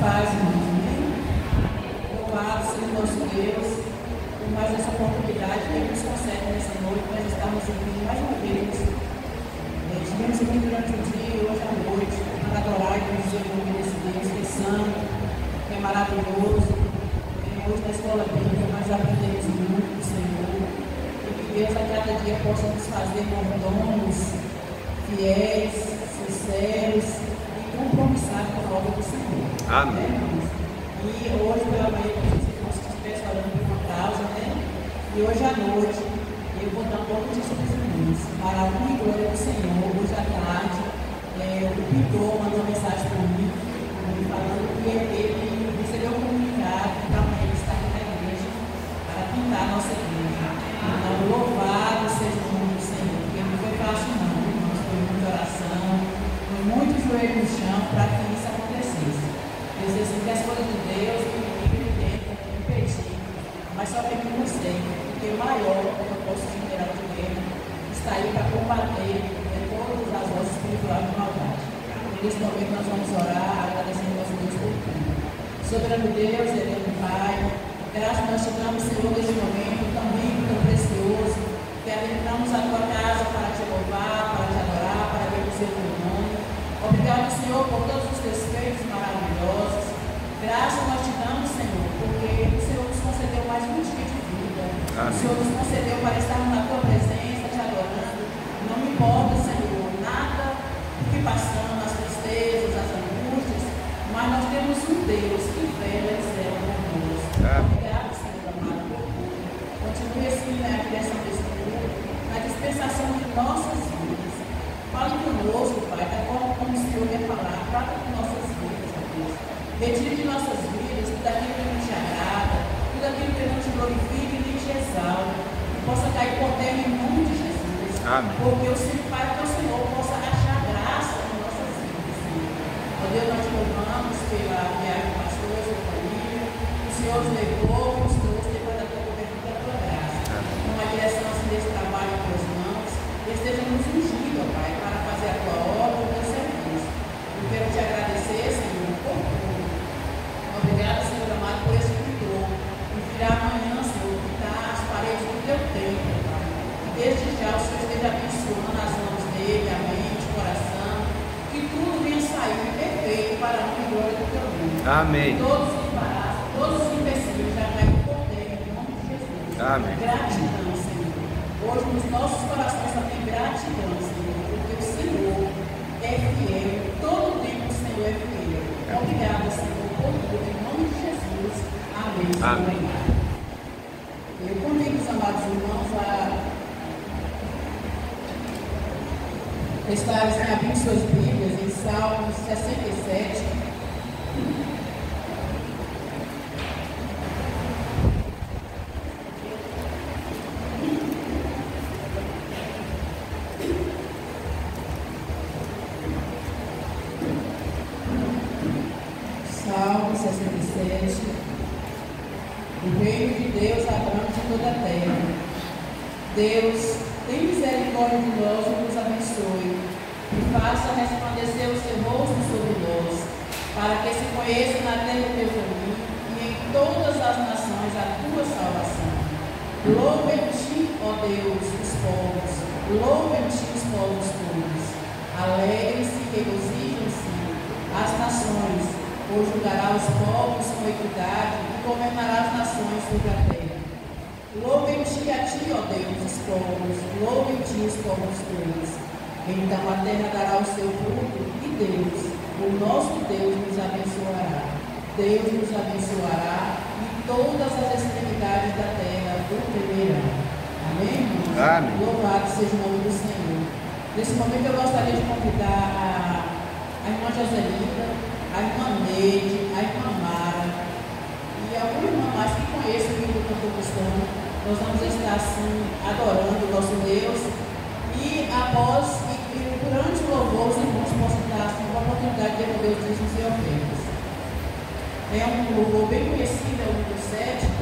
faz, irmãos, amém? Louvado seja o nosso Deus por mais essa oportunidade que Ele nos concede nessa noite, nós estamos aqui mais uma vez. Estivemos aqui durante o dia e hoje à noite, para adorar e dizer o nome desse Deus que é santo, que é maravilhoso. Hoje na escola bíblica nós aprendemos muito do Senhor, e que Deus a cada dia possa nos fazer mordomos, fiéis, sinceros e compromissados com a obra do Senhor. Amém. E hoje pela manhã nós estivemos falando por uma causa, né? E hoje à noite eu vou dar um pouco de irmãos, para a honra e glória do Senhor. Hoje à tarde o pintor mandou uma mensagem para mim, falando que ele recebeu um comunicado que amanhã ele está aqui na igreja para pintar a nossa igreja. Então, louvado seja o nome do Senhor, porque não foi fácil não, irmãos, foi muita oração, foi muito joelho no chão para que isso acontecesse. Eu sei assim, que as coisas de Deus me tentam impedir, mas só que eu não sei, porque o maior que eu posso generar de guerra está aí para combater todas as vozes espirituais de maldade. Nesse momento nós vamos orar, agradecendo ao nosso Deus por tudo. Soberano Deus, eterno Pai, graças nós te damos, Senhor, neste momento tão rico, tão precioso, que adentramos a tua casa para te louvar, para te adorar, para agradecer o teu nome. Obrigado, Senhor, por todos os teus feitos maravilhosos. Graças nós te damos, Senhor, porque o Senhor nos concedeu mais um dia de vida. Amém. O Senhor nos concedeu para estarmos na tua presença, te adorando. Não me importa, Senhor, nada do que passamos, as tristezas, as angústias, mas nós temos um Deus que vela e zela conosco. Obrigado, Senhor amado, por tudo. Continue assim na criação desse mundo, na dispensação de nossas vidas. Fale conosco, Pai, da forma como o Senhor quer falar. Trata com nossas vidas, ó Deus. Retire de nossas vidas tudo aquilo que não te agrada, tudo aquilo que não te glorifica e nem te exalta, que possa cair por terra em nome de Jesus. Amém. Porque eu sempre para que o Senhor possa achar graça em nossas vidas, Senhor. Ó Deus, nós te louvamos pela viagem do pastor, sua família. O Senhor os levou, os trouxe depois da tua cobertura da tua graça. Uma direção assim desse trabalho em tuas mãos. Esteja nos ungindo, ó Pai, para fazer a tua obra, o teu serviço. Eu quero te agradecer, Senhor, por tudo. Obrigado, Senhor amado, por esse pintor. E virá amanhã, Senhor, pintar as paredes do teu templo, Pai. E desde já o Senhor esteja abençoando as mãos dele, a mente, o coração. Que tudo venha sair perfeito para a honra e glória do teu nome. Amém. Todos os embaraços, todos os empecilhos já caem por terra, em nome de Jesus. Amém. Gratidão, Senhor. Hoje nos nossos corações só tem gratidão, Senhor, porque o Senhor é fiel. Todo o tempo o Senhor é fiel. Obrigada, Senhor, por tudo. Em nome de Jesus. Amém. Amém. Eu convido os amados irmãos a estarem abrindo suas Bíblias em Salmos 67. Salmo 67. O reino de Deus abrange toda a terra. Deus, tem misericórdia de nós e nos abençoe, e faça resplandecer o seu rosto sobre nós, para que se conheça na terra o teu caminho e em todas as nações a tua salvação. Louvem-te, ó Deus, os povos, louvem-te os povos todos. Alegrem-se e regozijem-se as nações, pois julgará os povos com equidade e governará as nações sobre a terra. Louvem-te a ti, ó Deus, os povos, louvem-te os povos todos. Então a terra dará o seu fruto e Deus, o nosso Deus, nos abençoará. Deus nos abençoará e todas as extremidades da terra o temerão. Amém, irmãos? Amém. Louvado seja o nome do Senhor. Nesse momento eu gostaria de convidar a irmã Joselita, a irmã Neide, a irmã Mara e alguma irmã mais que conheça o livro do cantor cristão. Nós vamos estar assim adorando o nosso Deus e após e durante o louvor os irmãos possam dar assim, uma oportunidade de poder os dízimos e ofertas. É um louvor bem conhecido, é o número 7.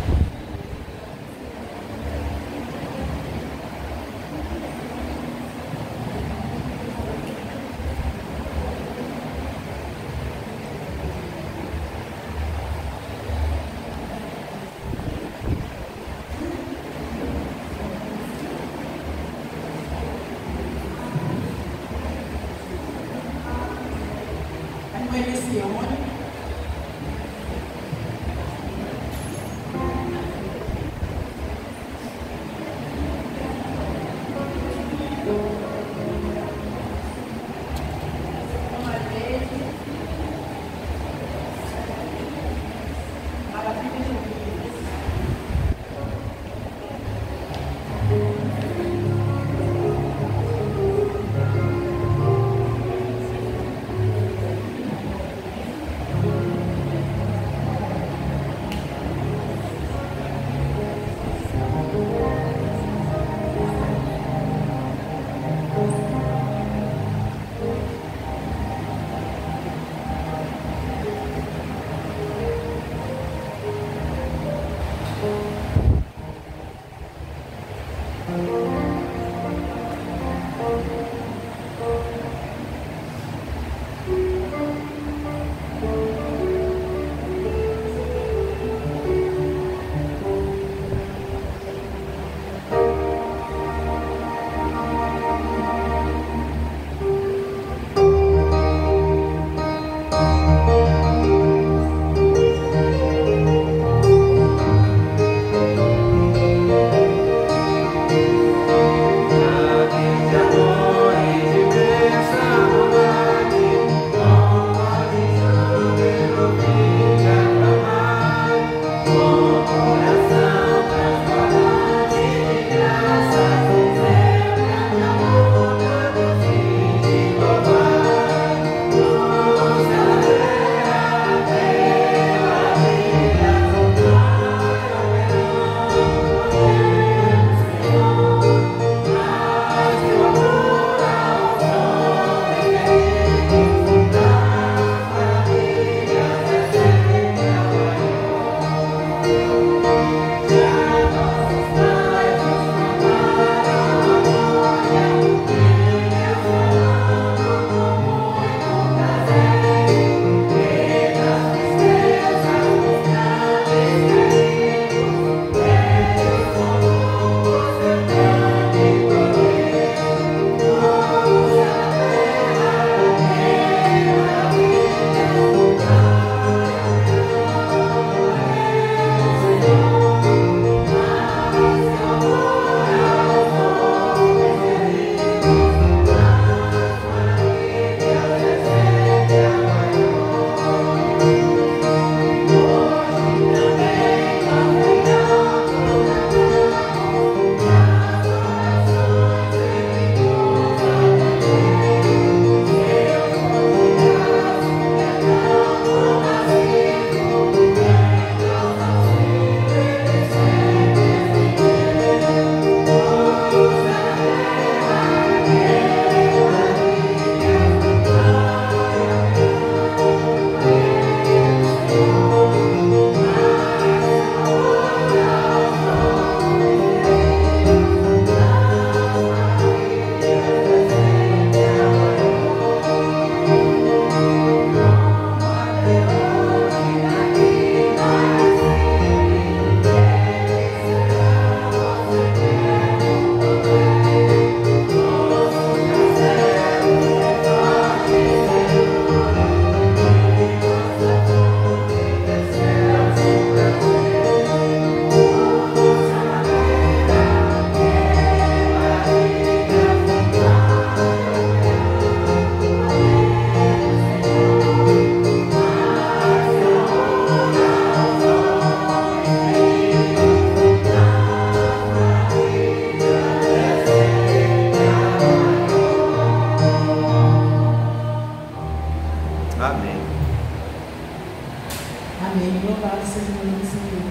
Amém. Louvado seja o nome do Senhor.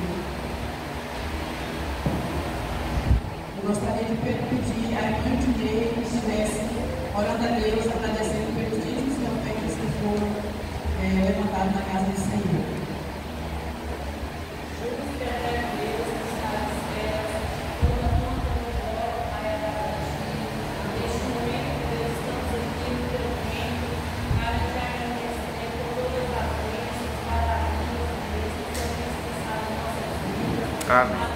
Eu gostaria de pedir a irmã Dinei que estivesse orando a Deus, agradecendo pelos dízimos e ofertas que foram levantados na casa do Senhor. Amém.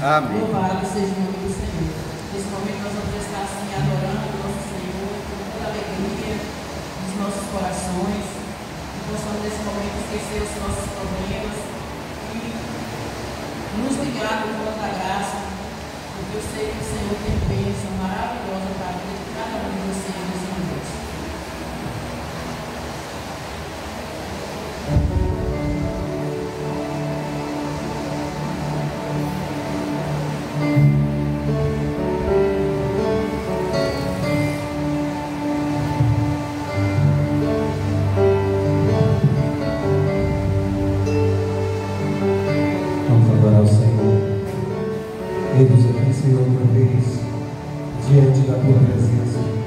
Amém. Louvado seja o nome do Senhor. Nesse momento nós vamos estar assim adorando o nosso Senhor com toda a alegria nos nossos corações. Que possamos nesse momento esquecer os nossos problemas e nos ligar com toda a graça, porque eu sei que o Senhor tem bênção maravilhosa para a vida de cada um de vocês nesse momento. Deus aqui, Senhor, uma vez diante da tua presença.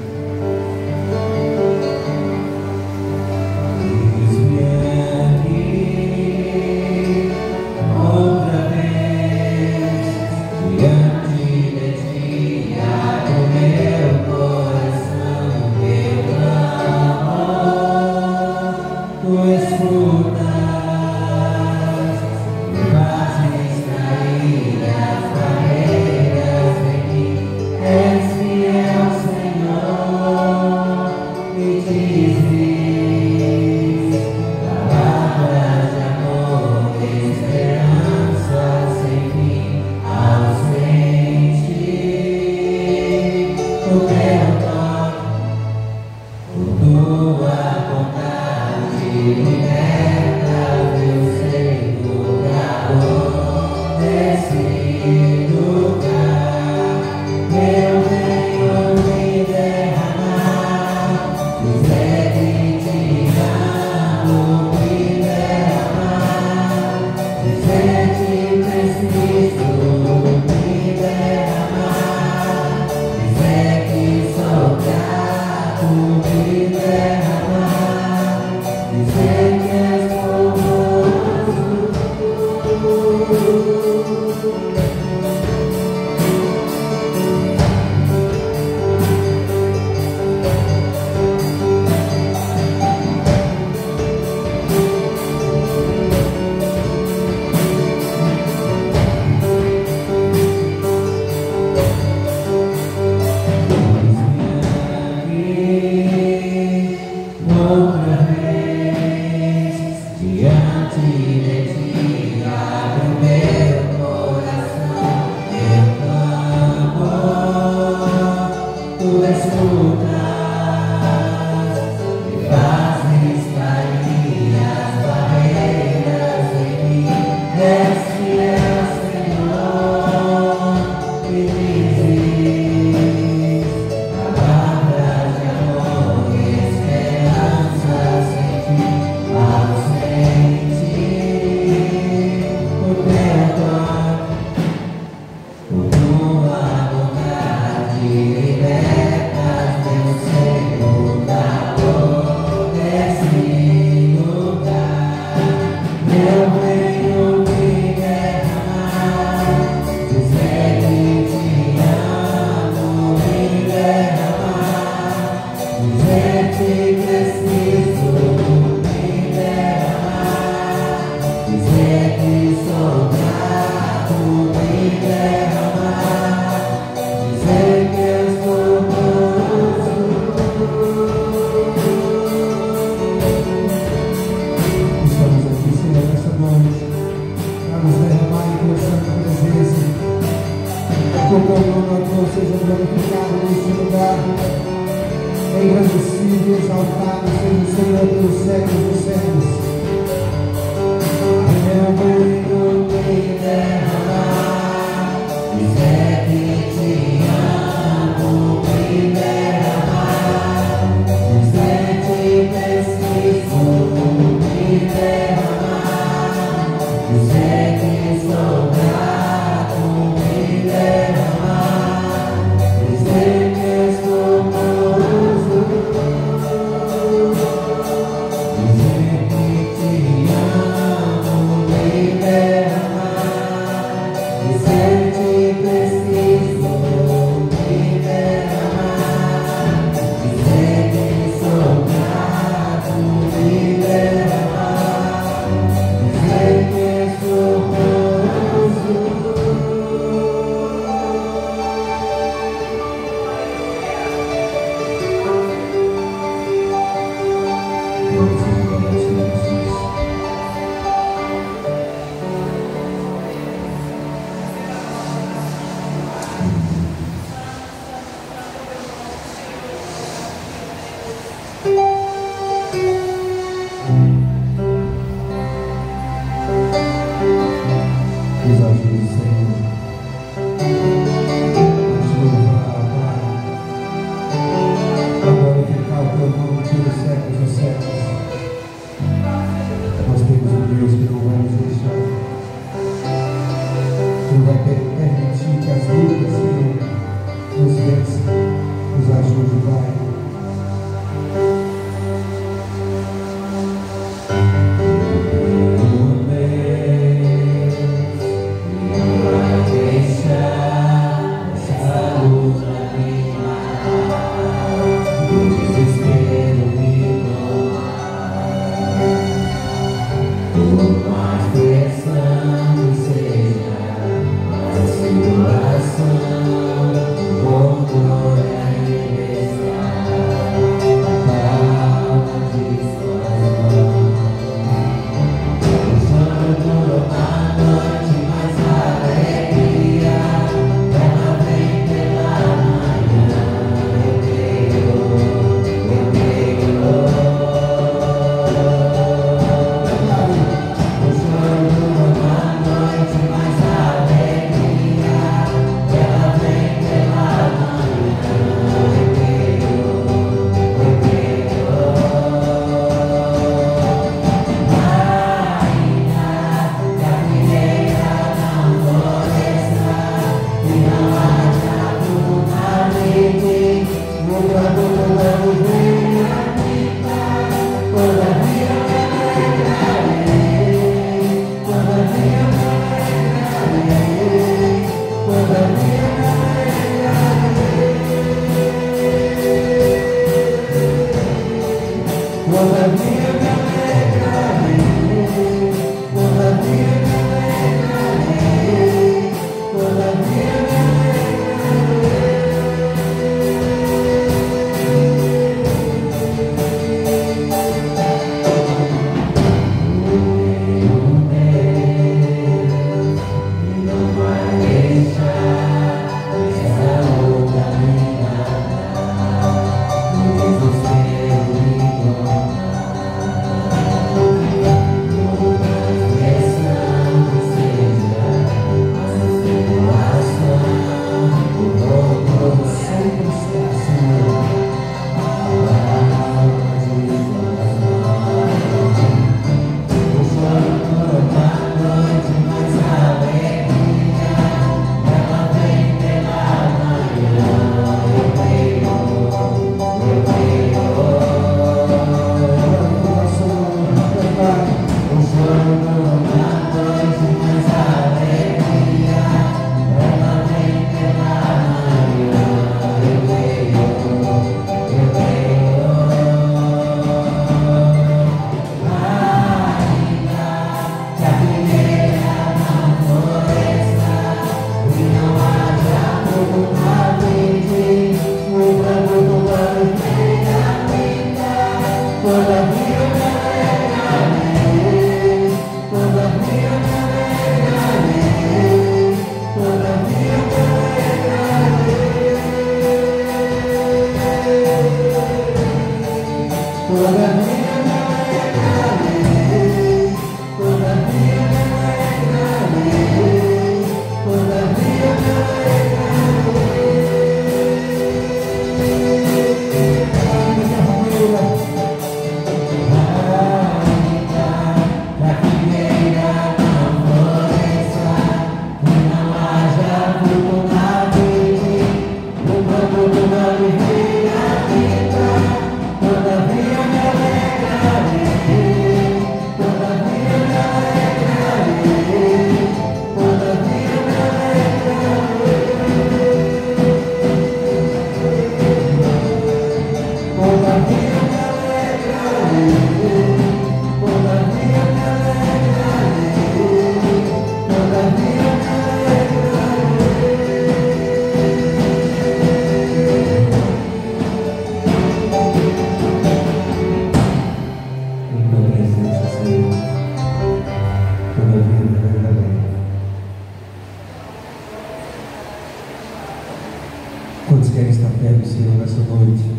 Quantos querem estar perto do Senhor nessa noite?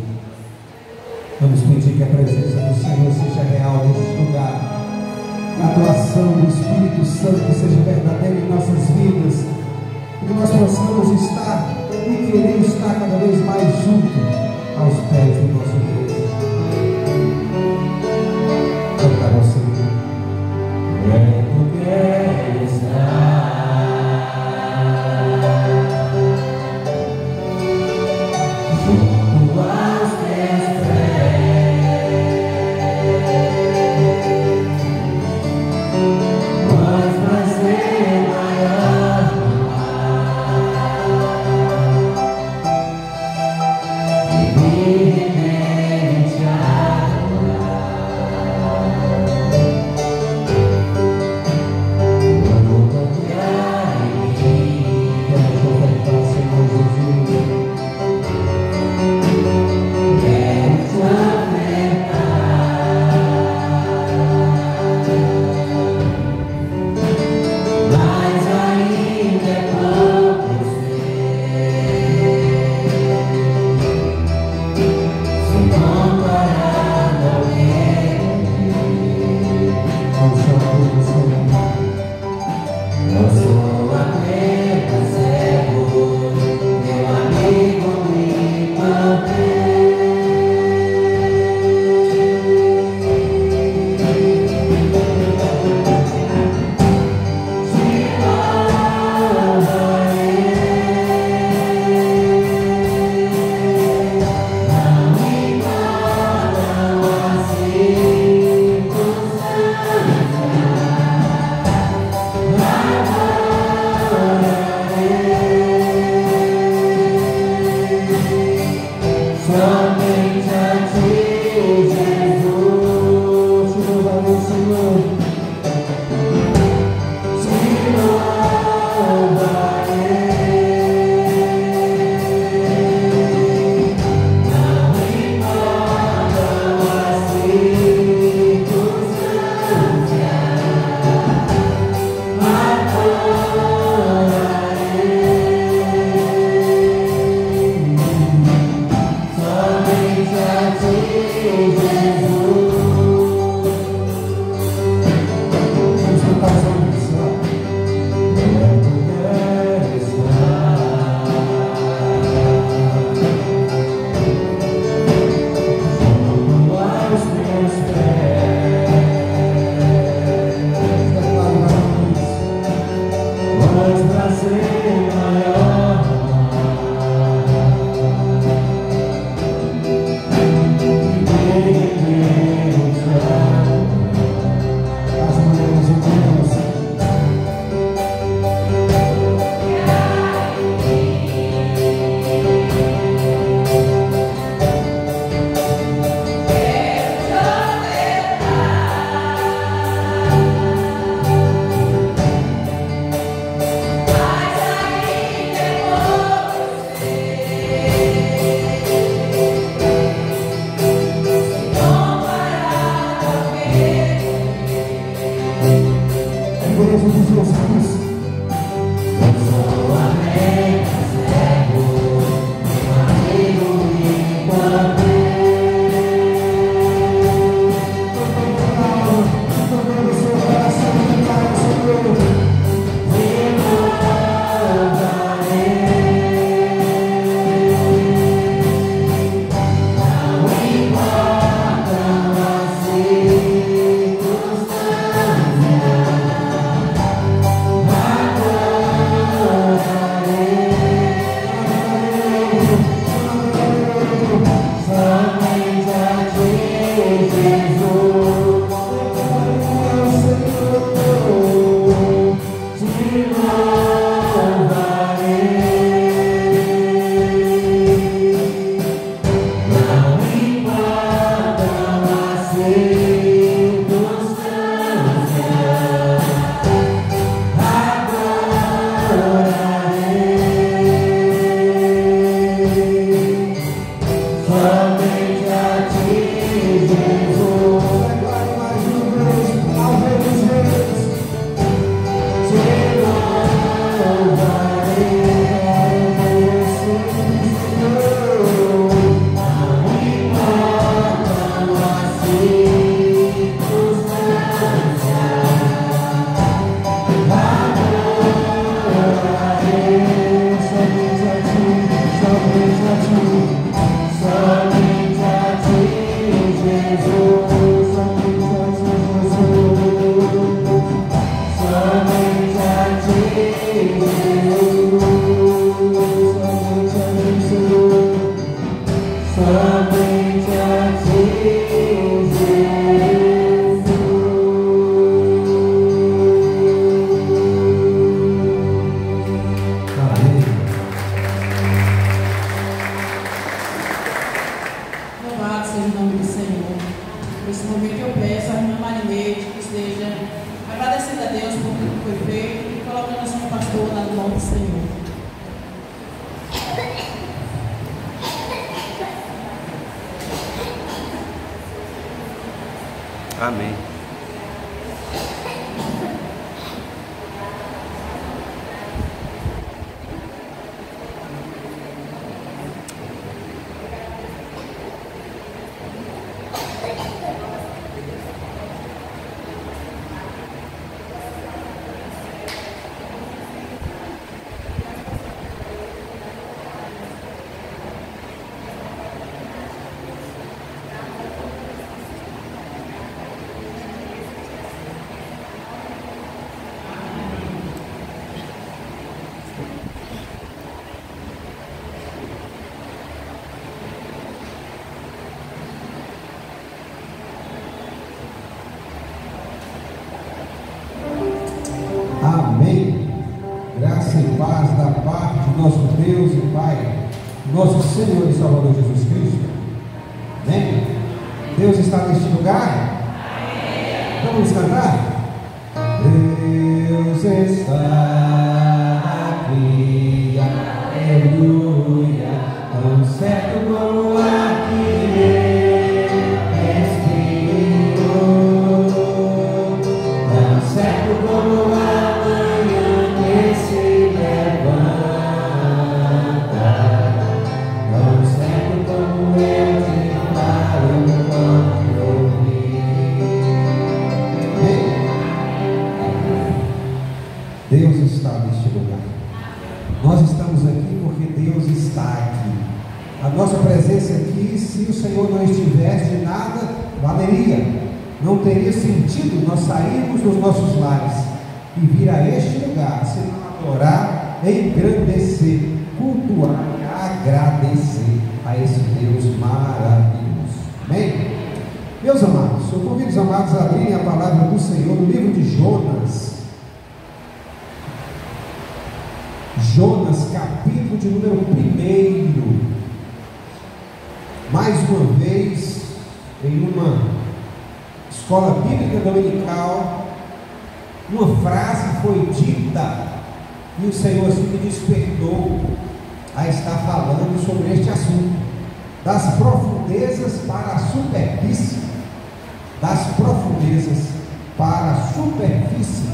Vamos pedir que a presença do Senhor seja real neste lugar. Que a atuação do Espírito Santo seja verdadeira em nossas vidas. Que nós possamos estar e querer estar cada vez mais junto aos pés do nosso Deus. Cantar ao Senhor. Eu quero estar junto aos teus pés, mas prazer maior. Somente a ti, Jesus, te louvarei, Senhor. Te louvarei. Não importa as circunstâncias, Amém. Nosso Deus e Pai, nosso Senhor e Salvador Jesus Cristo, Deus está neste lugar? Vamos cantar? Deus está aqui, aleluia, tão certo como o ar que respiro, tão certo como a manhã que se levanta, tão certo como eu te falo quando ouvir. Deus está neste lugar. Nós estamos aqui porque Deus está aqui. A nossa presença aqui, se o Senhor não estivesse, de nada valeria. Não teria sentido nós sairmos dos nossos lares e vir a este lugar, se não adorar, engrandecer, cultuar e agradecer a esse Deus maravilhoso. Amém? Meus amados, eu convido os amados a abrirem a palavra do Senhor no livro de Jonas. Jonas, capítulo de número 1. Mais uma vez, em uma escola bíblica dominical, uma frase foi dita e o Senhor assim me despertou a estar falando sobre este assunto: das profundezas para a superfície. Das profundezas para a superfície.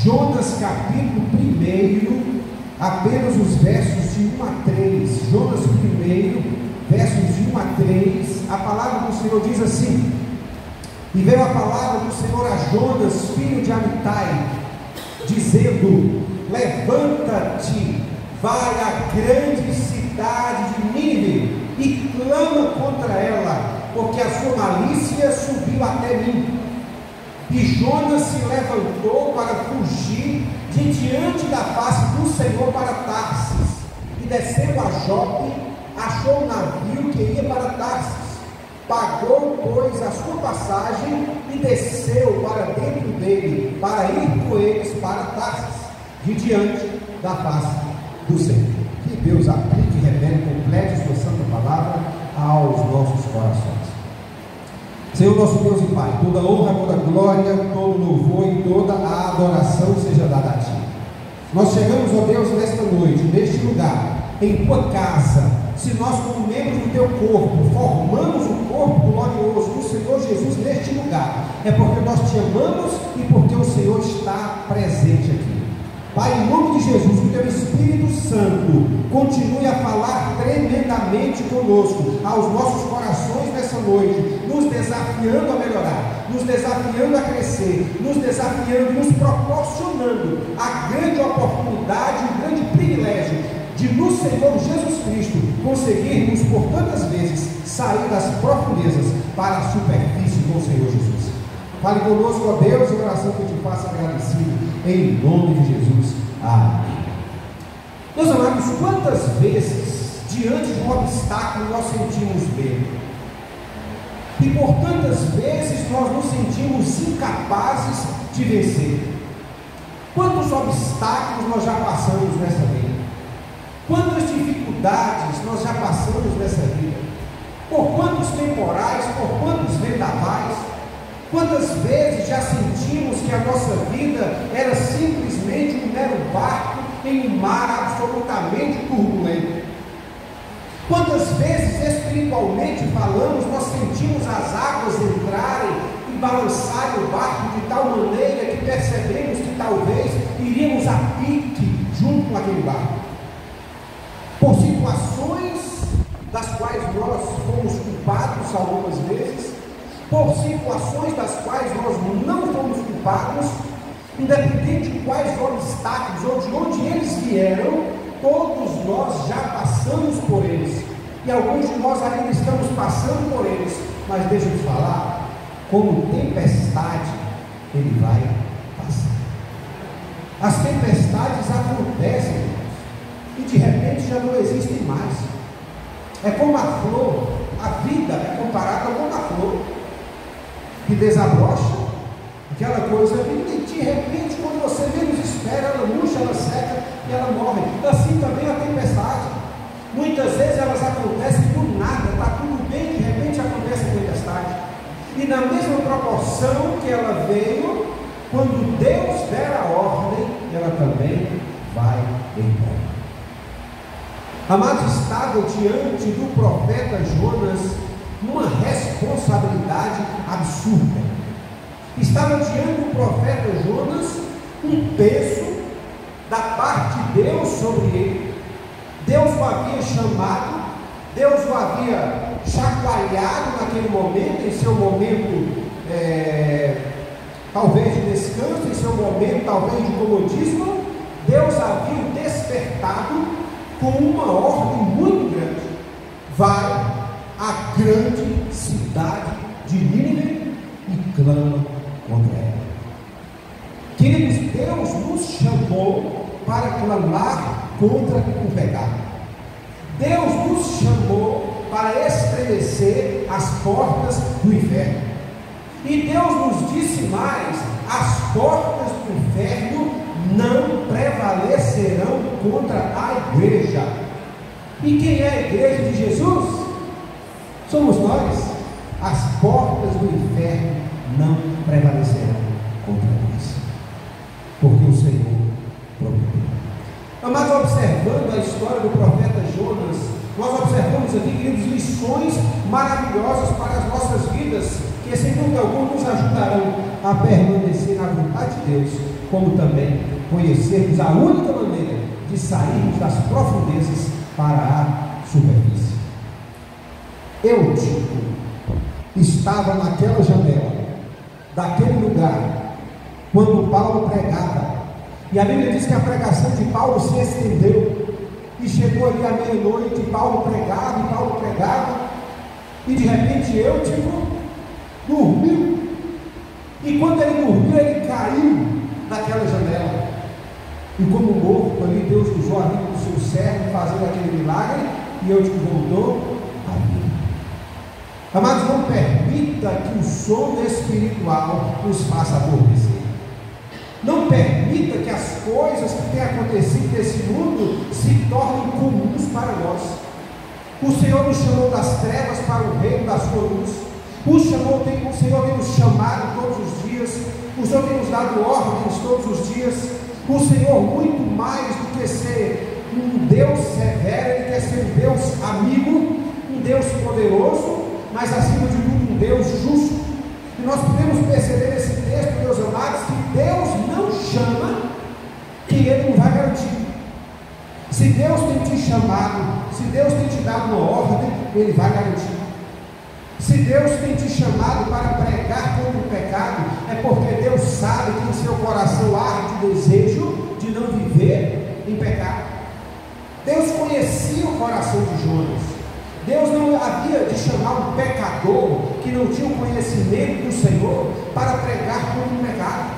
Jonas, capítulo 1, apenas os versos de 1 a 3. Jonas 1, versos de 1 a 3. A palavra do Senhor diz assim: e veio a palavra do Senhor a Jonas, filho de Amitai, dizendo: levanta-te, vai à grande cidade de Nínive e clama contra ela, porque a sua malícia subiu até mim. E Jonas se levantou para fugir de diante da face do Senhor para Tarsis, e desceu a Jope, achou um navio que ia para Tarsis, pagou, pois, a sua passagem e desceu para dentro dele, para ir com eles para Tarsis, de diante da face do Senhor. Que Deus aplique, revele, complete sua santa palavra aos nossos corações. Senhor nosso Deus e Pai, toda honra, toda glória, todo louvor e toda a adoração seja dada a Ti. Nós chegamos, ó Deus, nesta noite, neste lugar, em Tua casa. Se nós, como membros do Teu corpo, formamos o corpo glorioso do Senhor Jesus neste lugar, é porque nós Te amamos e porque o Senhor está presente aqui. Pai, em nome de Jesus, que o Teu Espírito Santo continue a falar tremendamente conosco, aos nossos corações nessa noite, nos desafiando a melhorar, nos desafiando a crescer, nos desafiando, nos proporcionando a grande oportunidade, o grande privilégio de no Senhor Jesus Cristo conseguirmos por tantas vezes sair das profundezas para a superfície com o Senhor Jesus. Fale conosco, ó Deus, em oração que eu te faço agradecido, em nome de Jesus. Amém. Meus amados, quantas vezes diante de um obstáculo nós sentimos medo? E por tantas vezes nós nos sentimos incapazes de vencer. Quantos obstáculos nós já passamos nessa vida? Quantas dificuldades nós já passamos nessa vida? Por quantos temporais, por quantos vendavais? Quantas vezes já sentimos que a nossa vida era simplesmente um mero barco em um mar absolutamente turbulento? Quantas vezes, espiritualmente falando, nós sentimos as águas entrarem e balançarem o barco de tal maneira que percebemos que talvez iríamos a pique junto com aquele barco? Por situações das quais nós fomos culpados algumas vezes, por situações das quais nós não fomos culpados, independente de quais obstáculos ou de onde eles vieram, todos nós já passamos por eles, e alguns de nós ainda estamos passando por eles, mas deixa eu te falar, como tempestade, ele vai passar. As tempestades acontecem, e de repente já não existem mais. É como a flor, a vida é comparada com a flor, que desabrocha, aquela coisa linda, e de repente, quando você menos espera, ela murcha, ela seca e ela morre. Assim também a tempestade. Muitas vezes elas acontecem do nada, está tudo bem, de repente acontece a tempestade. na mesma proporção que ela veio, quando Deus der a ordem, ela também vai embora. Amados, estava diante do profeta Jonas uma responsabilidade absurda. Estava diante do profeta Jonas um peso da parte de Deus sobre ele. Deus o havia chamado, Deus o havia chacoalhado naquele momento, em seu momento talvez de descanso, em seu momento talvez de comodismo. Deus havia o despertado com uma ordem muito grande: vai à grande cidade de Nínive e clama contra ela. Queridos, Deus nos chamou para clamar contra o pecado. Deus nos chamou para estremecer as portas do inferno. E Deus nos disse mais: as portas do inferno não prevalecerão contra a igreja. E quem é a igreja de Jesus? Somos nós. As portas do inferno não prevalecerão contra nós, porque o Senhor prometeu. Amados, observando a história do profeta Jonas, nós observamos aqui, queridos, lições maravilhosas para as nossas vidas, que sem dúvida alguma nos ajudarão a permanecer na vontade de Deus, como também conhecermos a única maneira de sairmos das profundezas para a superfície. Eutico estava naquela janela, daquele lugar, quando Paulo pregava, e a Bíblia diz que a pregação de Paulo se estendeu, e chegou ali à meia-noite, Paulo pregava, e de repente Eutico dormiu, e quando ele dormiu, ele caiu daquela janela, e como morto ali, Deus usou a vida do seu servo, fazendo aquele milagre, e Eutico voltou à vida. Amados, não permita que o sono espiritual nos faça adormecer. Não permita que as coisas que têm acontecido nesse mundo se tornem comuns para nós. O Senhor nos chamou das trevas para o reino da sua luz. O Senhor tem nos chamado todos os dias. O Senhor tem nos dado ordens todos os dias. O Senhor, muito mais do que ser um Deus severo, Ele quer ser um Deus amigo, um Deus poderoso, mas acima de tudo um Deus justo. E nós podemos perceber nesse texto, meus amados, que Deus não chama que Ele não vai garantir. Se Deus tem te chamado, se Deus tem te dado uma ordem, Ele vai garantir. Se Deus tem te chamado para pregar contra o pecado, é porque Deus sabe que em seu coração arde o desejo de não viver em pecado. Deus conhecia o coração de Jonas. Deus não havia de chamar um pecador que não tinha o conhecimento do Senhor para pregar contra o pecado.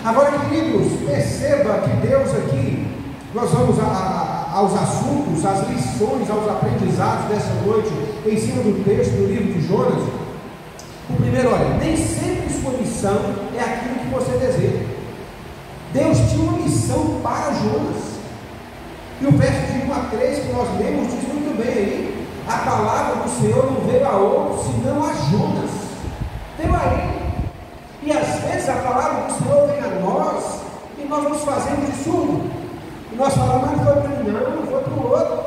Agora, queridos, perceba que Deus aqui, nós vamos aos assuntos, às lições, aos aprendizados dessa noite, em cima do texto do livro de Jonas. O primeiro, olha, nem sempre sua missão é aquilo que você deseja. Deus tinha uma missão para Jonas. E o verso de 1 a 3 que nós lemos diz muito bem aí: a palavra do Senhor não veio a outro, senão a Jonas. Veio a ele. E às vezes a palavra do Senhor vem a nós, e nós nos fazemos de surdo. E nós falamos: mas não foi para mim, não foi para o outro.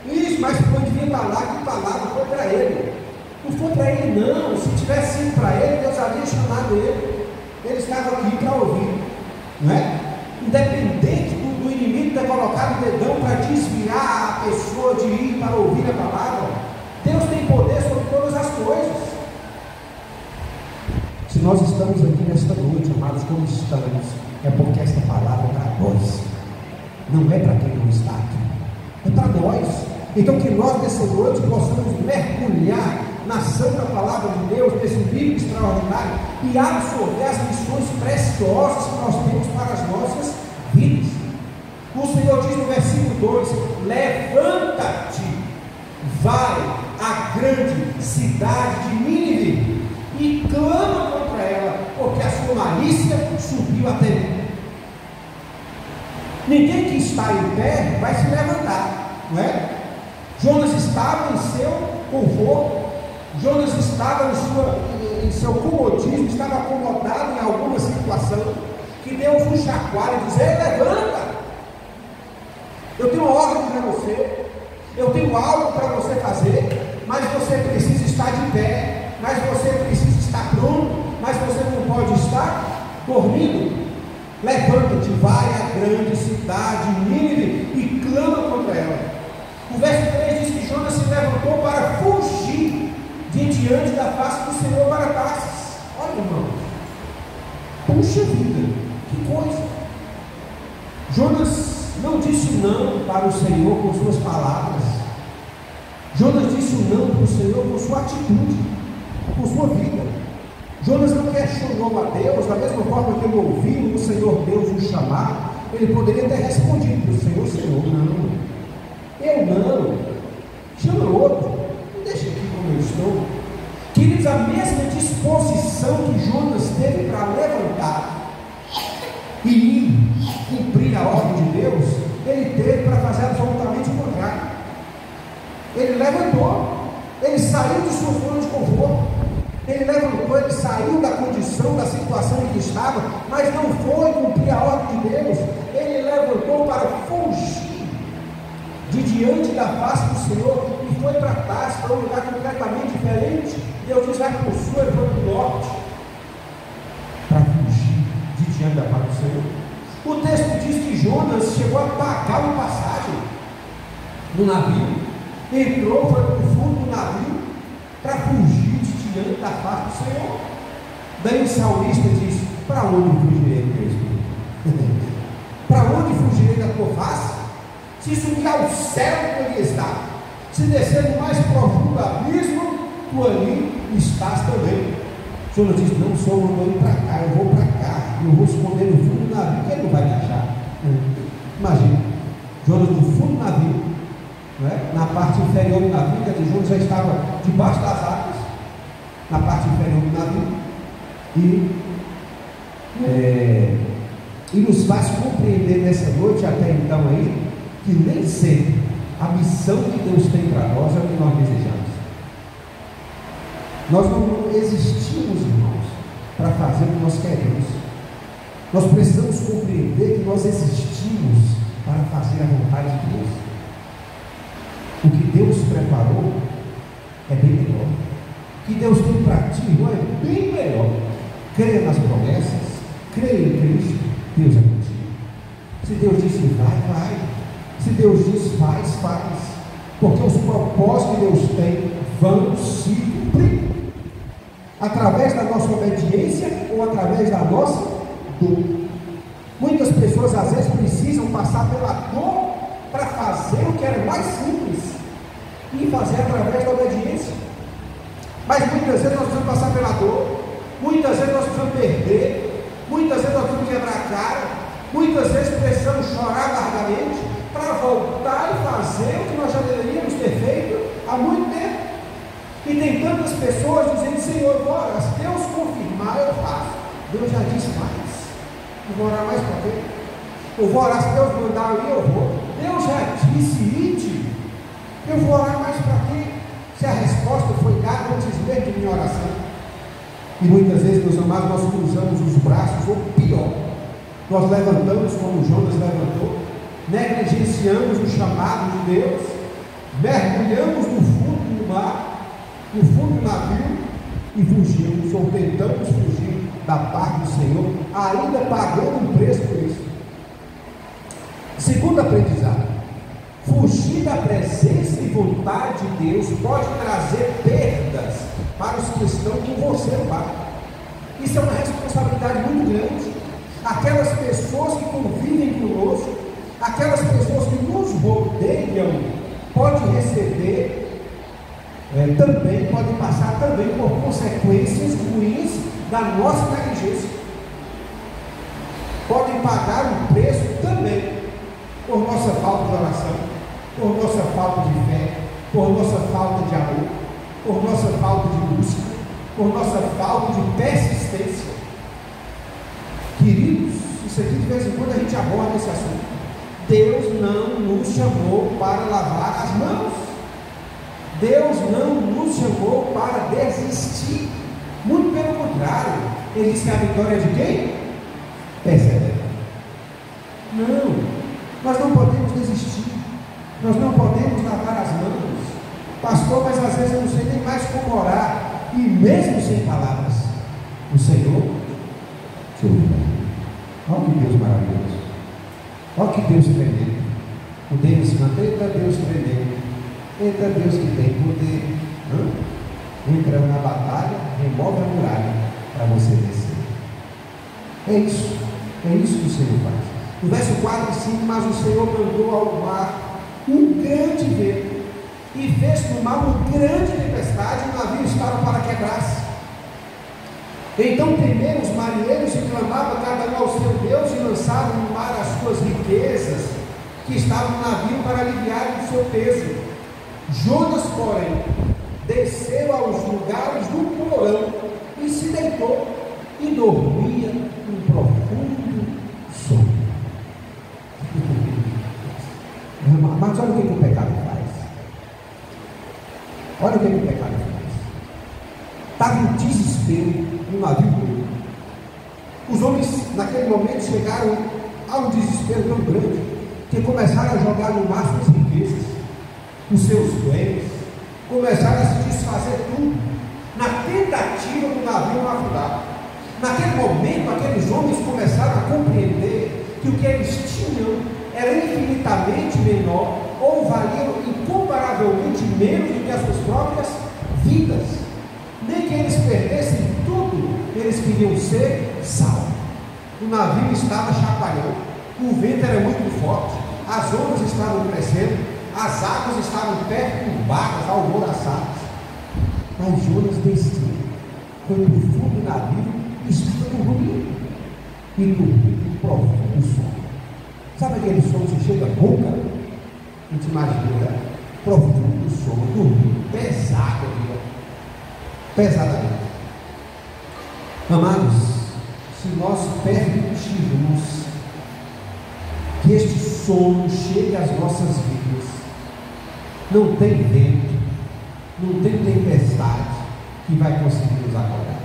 Isso, mas quando devia estar lá, que palavra foi para ele. Não foi para ele, não. Se tivesse sido para ele, Deus havia chamado ele. Ele estava aqui para ouvir, não é? Independente do inimigo ter colocado o dedão para desviar a pessoa de ir para ouvir a palavra, Deus tem poder sobre todas as coisas. Se nós estamos aqui nesta noite, amados, como estamos, é porque esta palavra é para nós, não é para quem não está aqui, é para nós. Então que nós nessa noite possamos mergulhar na santa palavra de Deus, nesse livro extraordinário, e absorver as lições preciosas que nós temos para as nossas vidas. O Senhor diz no versículo 2: levanta-te, vai à grande cidade de Nínive e clama contra ela, porque a sua malícia subiu até mim. Ninguém que está em pé vai se levantar, não é? Jonas estava em seu conforto, Jonas estava em seu comodismo, estava acomodado em alguma situação, que Deus o chacoalha e diz: ei, levanta, eu tenho uma ordem para você, eu tenho algo para você fazer, mas você precisa estar de pé, mas você precisa estar pronto, mas você não pode estar dormindo. Levanta-te, vai à grande cidade Nínive e clama contra ela. O verso 3 diz que Jonas se levantou para fugir de diante da face do Senhor para Tarsis. Olha, irmão, puxa vida, que coisa! Jonas não disse não para o Senhor com suas palavras. Jonas disse não para o Senhor com sua atitude, com sua vida. Jonas não questionou a Deus, da mesma forma que ele ouviu o Senhor Deus o chamar. Ele poderia ter respondido para o Senhor: Senhor, não, eu não, chama outro, me deixa aqui como eu estou. Queridos, a mesma disposição que Jonas teve para levantar e ir cumprir a ordem de Deus, ele teve para fazer absolutamente o contrário. Ele levantou, ele saiu de sua zona de conforto, ele levantou, ele saiu da condição, da situação em que estava, mas não foi cumprir a ordem de Deus. Ele levantou para fugir de diante da face do Senhor e foi para Tarsis, para um lugar completamente diferente. Deus diz: vai para o sul, ele foi para o norte, para fugir de diante da face do Senhor. O texto diz que Jonas chegou a pagar uma passagem no navio, entrou, foi para o fundo do navio para fugir de diante da face do Senhor. Daí o salmista diz: para onde fugirei do teu espírito? Para onde fugirei da tua face? Se subir ao céu, tu ali está. Se descer no mais profundo abismo, tu ali estás também. O Senhor diz: não sou, eu vou ir para cá, eu vou para cá, eu vou esconder no fundo do navio, que ele não vai me achar. Imagina, Jonas no fundo do navio, na parte inferior do navio, quer dizer, Jonas já estava debaixo das águas, na parte inferior do navio, e nos faz compreender nessa noite até então aí, que nem sempre a missão que Deus tem para nós é o que nós desejamos. Nós não existimos, irmãos, para fazer o que nós queremos. Nós precisamos compreender que nós existimos para fazer a vontade de Deus. O que Deus preparou é bem melhor. O que Deus tem para ti, irmão, é bem melhor. Creia nas promessas, creia em Cristo, Deus é contigo. Se Deus disse vai, vai. Se Deus diz faz, faz. Porque os propósitos que Deus tem vão se cumprir. Através da nossa obediência ou através da nossa dor. Muitas pessoas às vezes precisam passar pela dor para fazer o que era mais simples e fazer através da obediência. Mas muitas vezes nós precisamos passar pela dor, muitas vezes nós precisamos perder, muitas vezes nós precisamos quebrar a cara, muitas vezes precisamos chorar largamente para voltar e fazer o que nós já deveríamos ter feito há muito tempo. E tem tantas pessoas dizendo: Senhor, bora, se Deus confirmar, eu faço. Deus já disse mais. Eu vou orar mais para quê? Eu vou orar, se Deus mandar ali, eu vou. Deus já disse, ide. Eu vou orar mais para quê? Se a resposta foi dada antes mesmo de minha oração. E muitas vezes, meus amados, nós cruzamos os braços, ou pior, nós levantamos como Jonas levantou, negligenciamos o chamado de Deus, mergulhamos no fundo do mar, no fundo do navio, e fugimos, ou tentamos fugir da parte do Senhor, ainda pagando um preço por isso. Segundo aprendizado: fugir da presença e vontade de Deus pode trazer perdas para os que estão com você no barco. Isso é uma responsabilidade muito grande. Aquelas pessoas que convivem conosco, aquelas pessoas que nos rodeiam, podem receber também, podem passar também por consequências ruins da nossa negligência. Podem pagar um preço também por nossa falta de oração, por nossa falta de fé, por nossa falta de amor, por nossa falta de busca, por nossa falta de persistência. Queridos, isso aqui de vez em quando a gente aborda esse assunto. Deus não nos chamou para lavar as mãos. Deus não nos chamou para Ele diz que a vitória é de quem? Persevera. Não, nós não podemos desistir, nós não podemos lavar as mãos. Pastor, mas às vezes eu não sei nem mais como orar, e mesmo sem palavras, o Senhor te ouvirá. Olha que Deus maravilhoso, olha que Deus tremendo. O Deus canta, eita Deus tremendo, eita Deus que tem poder. Entra na batalha, remove a muralha para você descer. É isso que o Senhor faz. No verso 4 e 5, mas o Senhor mandou ao mar um grande vento e fez no mar uma grande tempestade, e o navio estava para quebrar-se. Então temeram os marinheiros e clamavam cada um ao seu Deus e lançaram no mar as suas riquezas que estavam no navio para aliviar o seu peso. Jonas, porém, desceu aos lugares do porão e se deitou e dormia um profundo sono. Mas olha o que o pecado faz. Olha o que o pecado faz. Estava em desespero no navio grego. Os homens naquele momento chegaram a um desespero tão grande que começaram a jogar no mar suas riquezas, os seus bens, começaram a se desfazer tudo, na tentativa do navio não afundar. Naquele momento, aqueles homens começaram a compreender que o que eles tinham era infinitamente menor, ou valia incomparavelmente menos do que as suas próprias vidas. Nem que eles perdessem tudo, eles queriam ser salvos. O navio estava chacoalhando, o vento era muito forte, as ondas estavam crescendo, as águas estavam perturbadas, alvoroçadas. Mas Jonas desceu, foi para o fundo do navio e estava dormindo. E dormiu um profundo sono. Sabe aquele sono que chega à boca? A gente imagina, né? Profundo sono, dormindo, pesado, pesadamente. Amados, se nós permitirmos que este sono chegue às nossas vidas, não tem vento, não tem tempestade que vai conseguir nos acordar.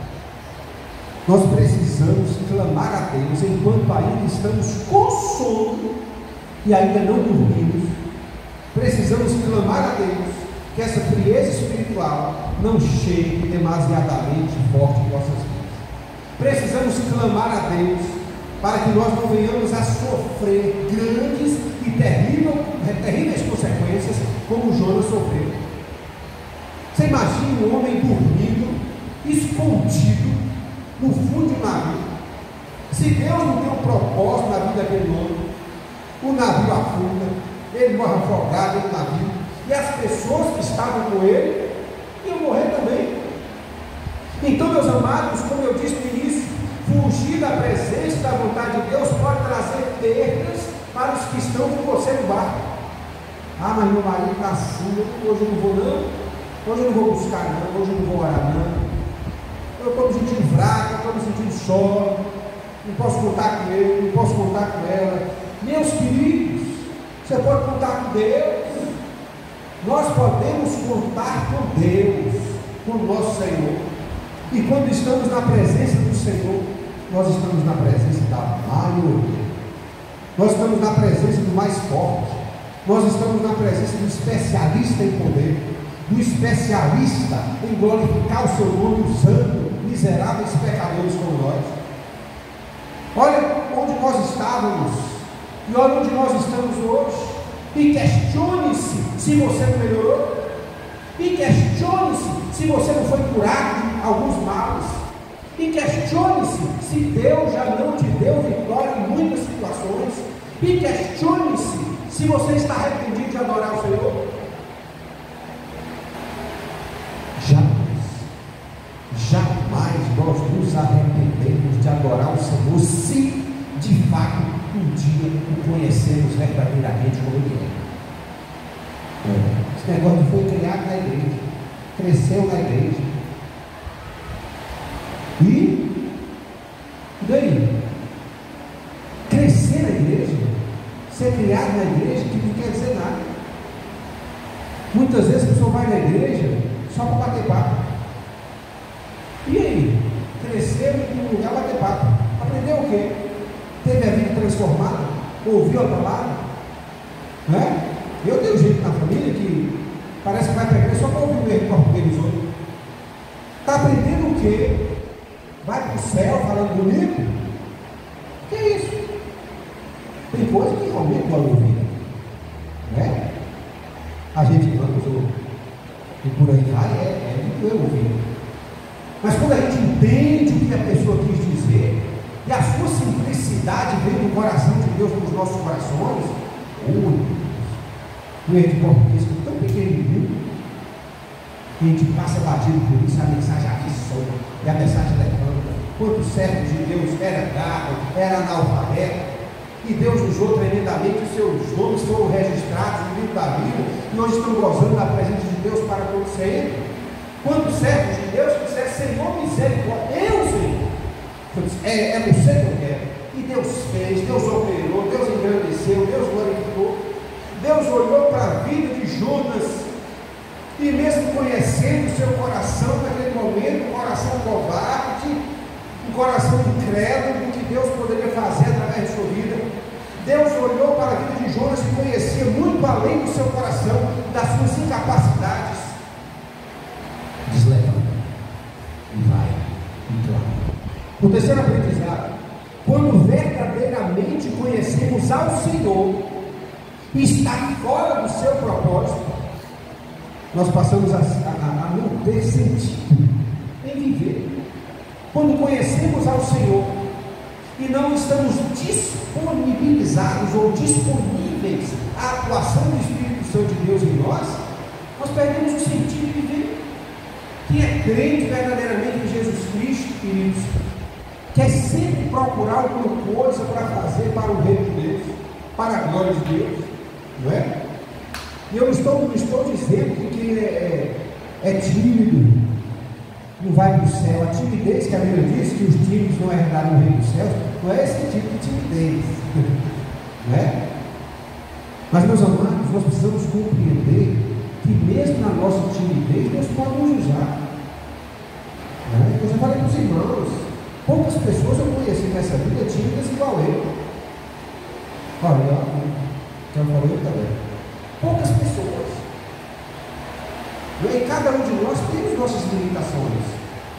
Nós precisamos clamar a Deus enquanto ainda estamos com sono e ainda não dormimos. Precisamos clamar a Deus que essa frieza espiritual não chegue demasiadamente forte em nossas vidas. Precisamos clamar a Deus para que nós não venhamos a sofrer grandes e terríveis consequências como Jonas sofreu. Você imagina um homem dormindo, escondido no fundo de um navio. Se Deus não tem um propósito na vida daquele homem, o navio afunda, ele morre afogado no navio, e as pessoas que estavam com ele iam morrer também. Então, meus amados, como eu disse no início, fugir da presença e da vontade de Deus pode trazer perdas para os que estão com você no barco. Ah, mas meu marido está assim, hoje eu não vou não, hoje eu não vou buscar não, hoje eu não vou orar não, eu estou me sentindo fraco, eu estou me sentindo só, não posso contar com ele, não posso contar com ela. Meus queridos, você pode contar com Deus. Nós podemos contar com Deus, com o nosso Senhor. E quando estamos na presença do Senhor, nós estamos na presença da maioria. Nós estamos na presença do mais forte. Nós estamos na presença do especialista em poder, do especialista em glorificar o seu nome usando miseráveis pecadores como nós. Olha onde nós estávamos e olha onde nós estamos hoje. E questione-se se você não melhorou. E questione-se se você não foi curado de alguns males. E questione-se se Deus já não te deu vitória em muitas situações. E questione-se se você está arrependido de adorar o Senhor. Jamais nós nos arrependemos de adorar o Senhor, se de fato um dia o conhecemos verdadeiramente como Ele é. Esse negócio foi criado na igreja, cresceu na igreja. E daí? Crescer na igreja, ser criado na igreja, que não quer dizer nada. Muitas vezes a pessoa vai na igreja só para bater papo. E aí? Cresceu em um lugar transformado, ouviu a palavra, não é? Eu tenho gente na família que parece que vai pregar só para ouvir o erro português dos outros. Está aprendendo o quê? Vai para o céu falando bonito? Que é isso? Tem coisa que realmente vai ouvir, não é? A gente vamos ouvir. E por aí vai, é muito eu ouvir. Mas quando a gente entende o que a pessoa quis dizer, e a sua simplicidade vem do coração de Deus para os nossos corações, o erro de português é tão pequenininho, que a gente passa batido por isso, a mensagem aqui solta, e a mensagem levanta. Quantos servos de Deus era gago, era analfabeto, e Deus usou tremendamente, os seus nomes foram registrados no livro da vida, e hoje estão gozando da presença de Deus para todo sempre. Quantos servos de Deus que disseram, Senhor, misericórdia, eu, Senhor, é você que eu quero. E Deus fez, Deus operou, Deus engrandeceu, Deus glorificou. Deus olhou para a vida de Jonas, e mesmo conhecendo o seu coração naquele momento, um coração covarde, um coração incrédulo do que Deus poderia fazer através de sua vida, Deus olhou para a vida de Jonas e conhecia muito além do seu coração, das suas incapacidades. Deslevanta e vai e clama. O terceiro aprendizado: quando verdadeiramente conhecemos ao Senhor e está fora do seu propósito, nós passamos a não ter sentido em viver. Quando conhecemos ao Senhor e não estamos disponibilizados ou disponíveis à atuação do Espírito Santo de Deus em nós, nós perdemos o sentido de viver. Quem é crente verdadeiramente em Jesus Cristo, queridos, quer sempre procurar alguma coisa para fazer para o reino de Deus, para a glória de Deus, não é? E eu não estou dizendo que quem é tímido não vai para o céu. A timidez que a Bíblia diz que os tímidos não herdarão o reino dos céus, não é esse tipo de timidez, não é? Mas, meus amados, nós precisamos compreender que mesmo na nossa timidez Deus pode nos usar, não é? Eu já falei para os irmãos, poucas pessoas eu conheci nessa vida tímidas igual eu. Olha, já falei também. Poucas pessoas. E cada um de nós temos nossas limitações,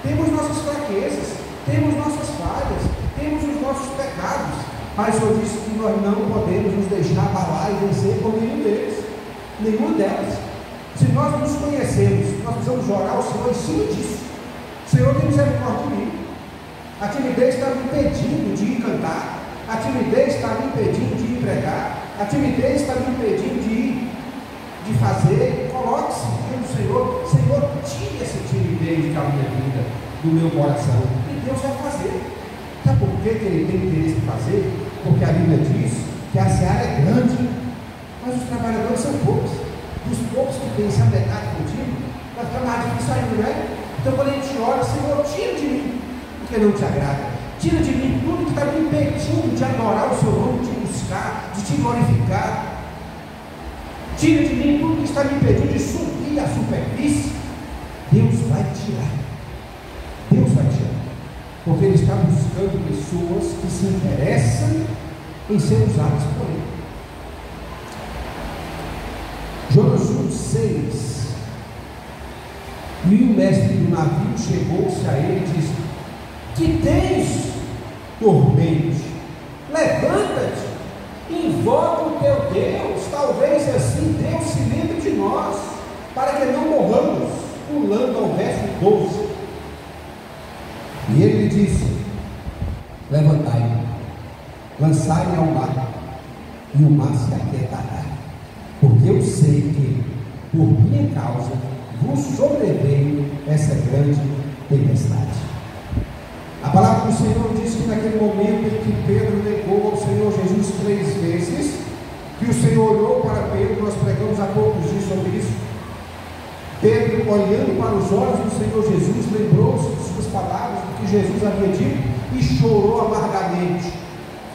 temos nossas fraquezas, temos nossas falhas, temos os nossos pecados. Mas o Senhor disse que nós não podemos nos deixar abalar e vencer por nenhum deles, nenhuma delas. Se nós nos conhecemos, nós precisamos orar ao Senhor em cima disso. Senhor, tem misericórdia de mim. A timidez está me impedindo de ir cantar, a timidez está me impedindo de ir pregar, a timidez está me impedindo de fazer. Coloque-se diante do Senhor. Senhor, tire essa timidez da minha vida, do meu coração, e Deus vai fazer. Sabe por que Ele tem interesse em fazer? Porque a Bíblia diz que a seara é grande, mas os trabalhadores são poucos. Dos poucos que têm se apegado contigo, vai ficar mais difícil ainda, não é? Então quando a gente ora, Senhor, tira de mim o que não te agrada, tira de mim tudo que está me impedindo de adorar o seu nome, de buscar, de te glorificar. Tira de mim tudo que está me impedindo de subir a superfície. Deus vai tirar. Deus vai tirar. Porque Ele está buscando pessoas que se interessam em ser usadas por Ele. Jonas 1,6. E o mestre do navio chegou-se a ele e disse: que tens, dormente? Levanta-te, invoca o teu Deus, talvez assim Deus se lembre de nós, para que não morramos. Pulando ao verso 12. E ele lhe disse: levantai-me, lançai-me ao mar, e o mar se aquietará, porque eu sei que, por minha causa, vos sobreveio essa grande tempestade. A palavra do Senhor diz que naquele momento em que Pedro negou ao Senhor Jesus 3 vezes, que o Senhor olhou para Pedro, nós pregamos há poucos dias sobre isso. Pedro, olhando para os olhos do Senhor Jesus, lembrou-se de suas palavras, do que Jesus havia dito, e chorou amargamente,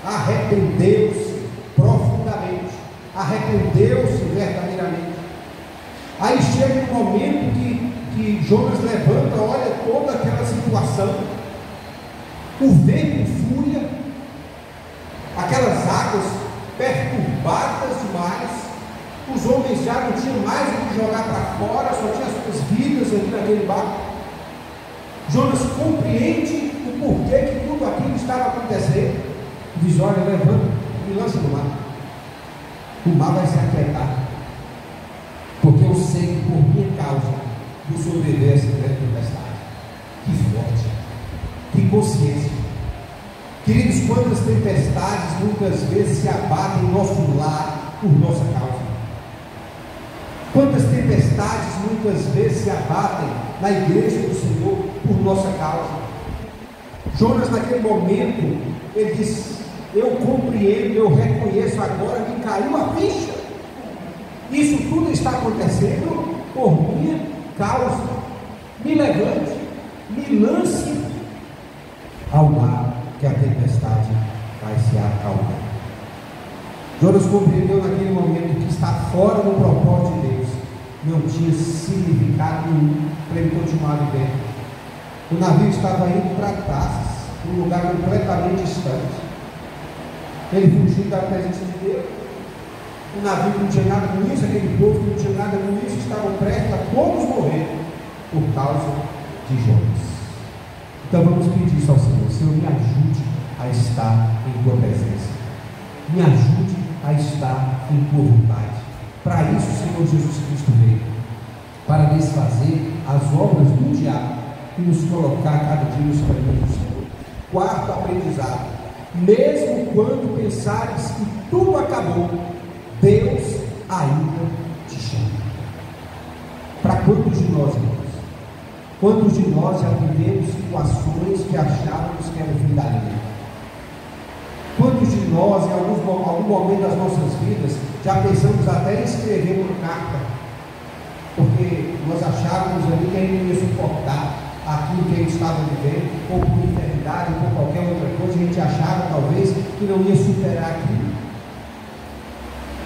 arrependeu-se profundamente, arrependeu-se verdadeiramente. Aí chega um momento que Jonas levanta, olha toda aquela situação, o vento em fúria, aquelas águas perturbadas demais, os homens já não tinham mais o que jogar para fora, só tinha as suas vidas ali naquele barco. Jonas compreende o porquê que tudo aquilo estava acontecendo. Diz: olha, levanta e lança no mar. O mar vai se aquietar, porque eu sei que por minha causa vou sobreviver a essa grande tempestade. Que forte, que consciência. Queridos, quantas tempestades muitas vezes se abatem em nosso lar por nossa causa. Quantas tempestades muitas vezes se abatem na igreja do Senhor por nossa causa. Jonas, naquele momento, ele diz: eu compreendo, eu reconheço agora que caiu a ficha. Isso tudo está acontecendo por minha causa. Me levante, me lance ao mar, que a tempestade vai se acalmar. Jonas compreendeu naquele momento que estar fora do propósito de Deus não tinha significado nenhum para ele continuar vivendo. O navio estava indo para Tarsis, um lugar completamente distante. Ele fugiu da presença de Deus. O navio não tinha nada com isso, aquele povo não tinha nada com isso, estavam prestes a todos morrer por causa de Jonas. Então vamos pedir isso ao Senhor: Senhor, me ajude a estar em tua presença, me ajude a estar em tua vontade. Para isso o Senhor Jesus Cristo veio, para desfazer as obras do diabo e nos colocar cada dia nos caminhos do Senhor. Quarto aprendizado: mesmo quando pensares que tudo acabou, Deus ainda te chama. Para quantos de nós, irmãos? Quantos de nós já vivemos situações que achávamos que era o fim da linha? Quantos de nós, em algum momento das nossas vidas, já pensamos até em escrever uma carta, porque nós achávamos ali que a gente não ia suportar aquilo que a gente estava vivendo, ou por enfermidade, ou por qualquer outra coisa, a gente achava talvez que não ia superar aquilo.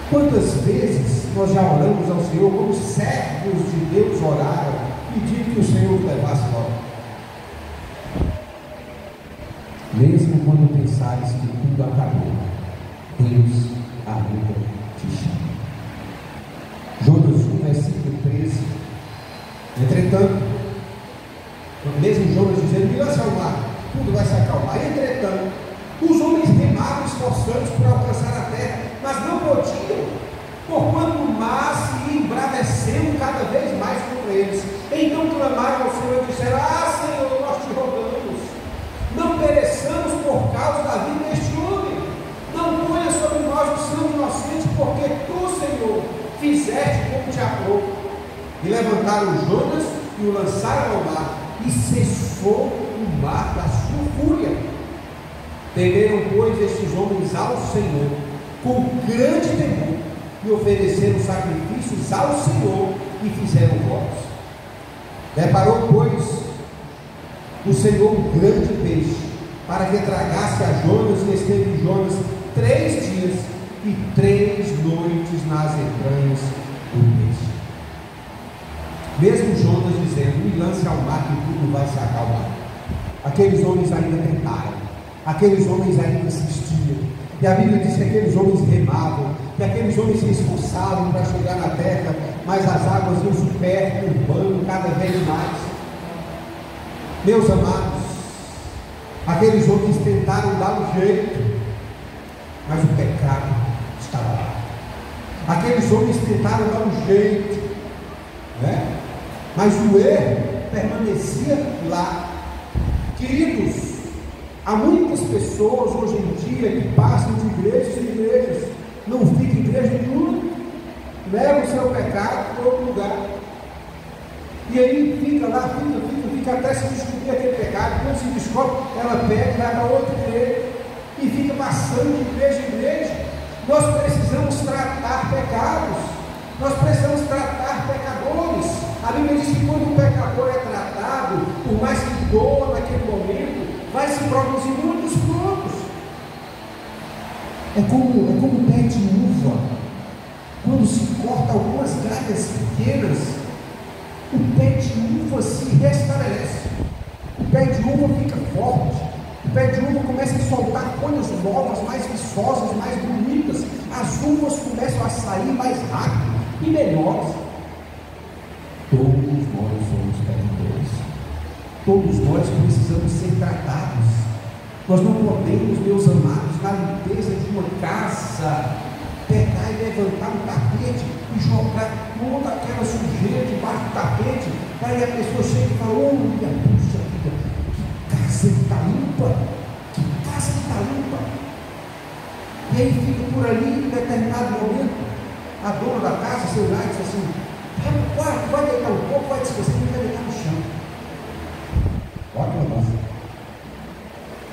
Quantas vezes nós já oramos ao Senhor, como servos de Deus oraram, pedindo que o Senhor nos levasse logo? Mesmo quando pensares que tudo acabou, Deus ainda te chama. Jonas 1, versículo 13. Entretanto, mesmo Jonas dizendo: me lance ao mar, tudo vai se acalmar. Entretanto, os homens remavam esforçando por alcançar a terra, mas não podiam, porquanto o mar se embraveceu cada vez mais contra eles. Então clamaram ao Senhor e disseram: ah, Senhor, nós te rogamos, não pereçamos por causa da vida deste homem. Não ponha sobre nós o sangue inocente, porque tu, Senhor, fizeste como te aprove. E levantaram Jonas e o lançaram ao mar, e cessou o mar da sua fúria. Temeram, pois, estes homens ao Senhor com grande temor, e ofereceram sacrifícios ao Senhor e fizeram votos. Deparou, pois, o Senhor um grande peixe, para que tragasse a Jonas, e esteve Jonas 3 dias e 3 noites nas entranhas do peixe. Mesmo Jonas dizendo: me lance ao mar que tudo vai se acalmar, aqueles homens ainda tentaram, aqueles homens ainda insistiam, e a Bíblia diz que aqueles homens remavam, que aqueles homens se esforçavam para chegar na terra, mas as águas iam se perturbando cada vez mais. Meus amados, aqueles homens tentaram dar um jeito, mas o pecado estava lá. Aqueles homens tentaram dar um jeito, né? Mas o erro permanecia lá. Queridos, há muitas pessoas hoje em dia que passam de igrejas em igrejas, não fica em igreja nenhuma, leva o seu pecado para outro lugar, e aí fica lá, fica até se descobrir aquele pecado. Quando se descobre, ela pega e vai para outra igreja, e fica passando de igreja em igreja. Nós precisamos tratar pecados, nós precisamos tratar pecadores. A Bíblia diz que quando o pecador é tratado, por mais que doa naquele momento, vai se produzir muitos frutos. É como um pé de uva. Quando se corta algumas galhas pequenas, o pé de uva se restabelece. O pé de uva fica forte, pé de uva começa a soltar folhas novas, mais viçosas, mais bonitas. As uvas começam a sair mais rápido e melhores. Todos nós somos pecadores. Todos nós precisamos ser tratados. Nós não podemos, meus amados, na limpeza de uma casa, pegar e levantar um tapete e jogar toda aquela sujeira debaixo do tapete. Aí a pessoa chega e fala: olha, puxa vida, que casa que está limpa, que casa que está limpa. E aí fica por ali, em determinado momento, a dona da casa, sei lá, diz assim: vai no quarto, vai deitar um pouco, vai descansar e vai deitar no chão. Olha o negócio.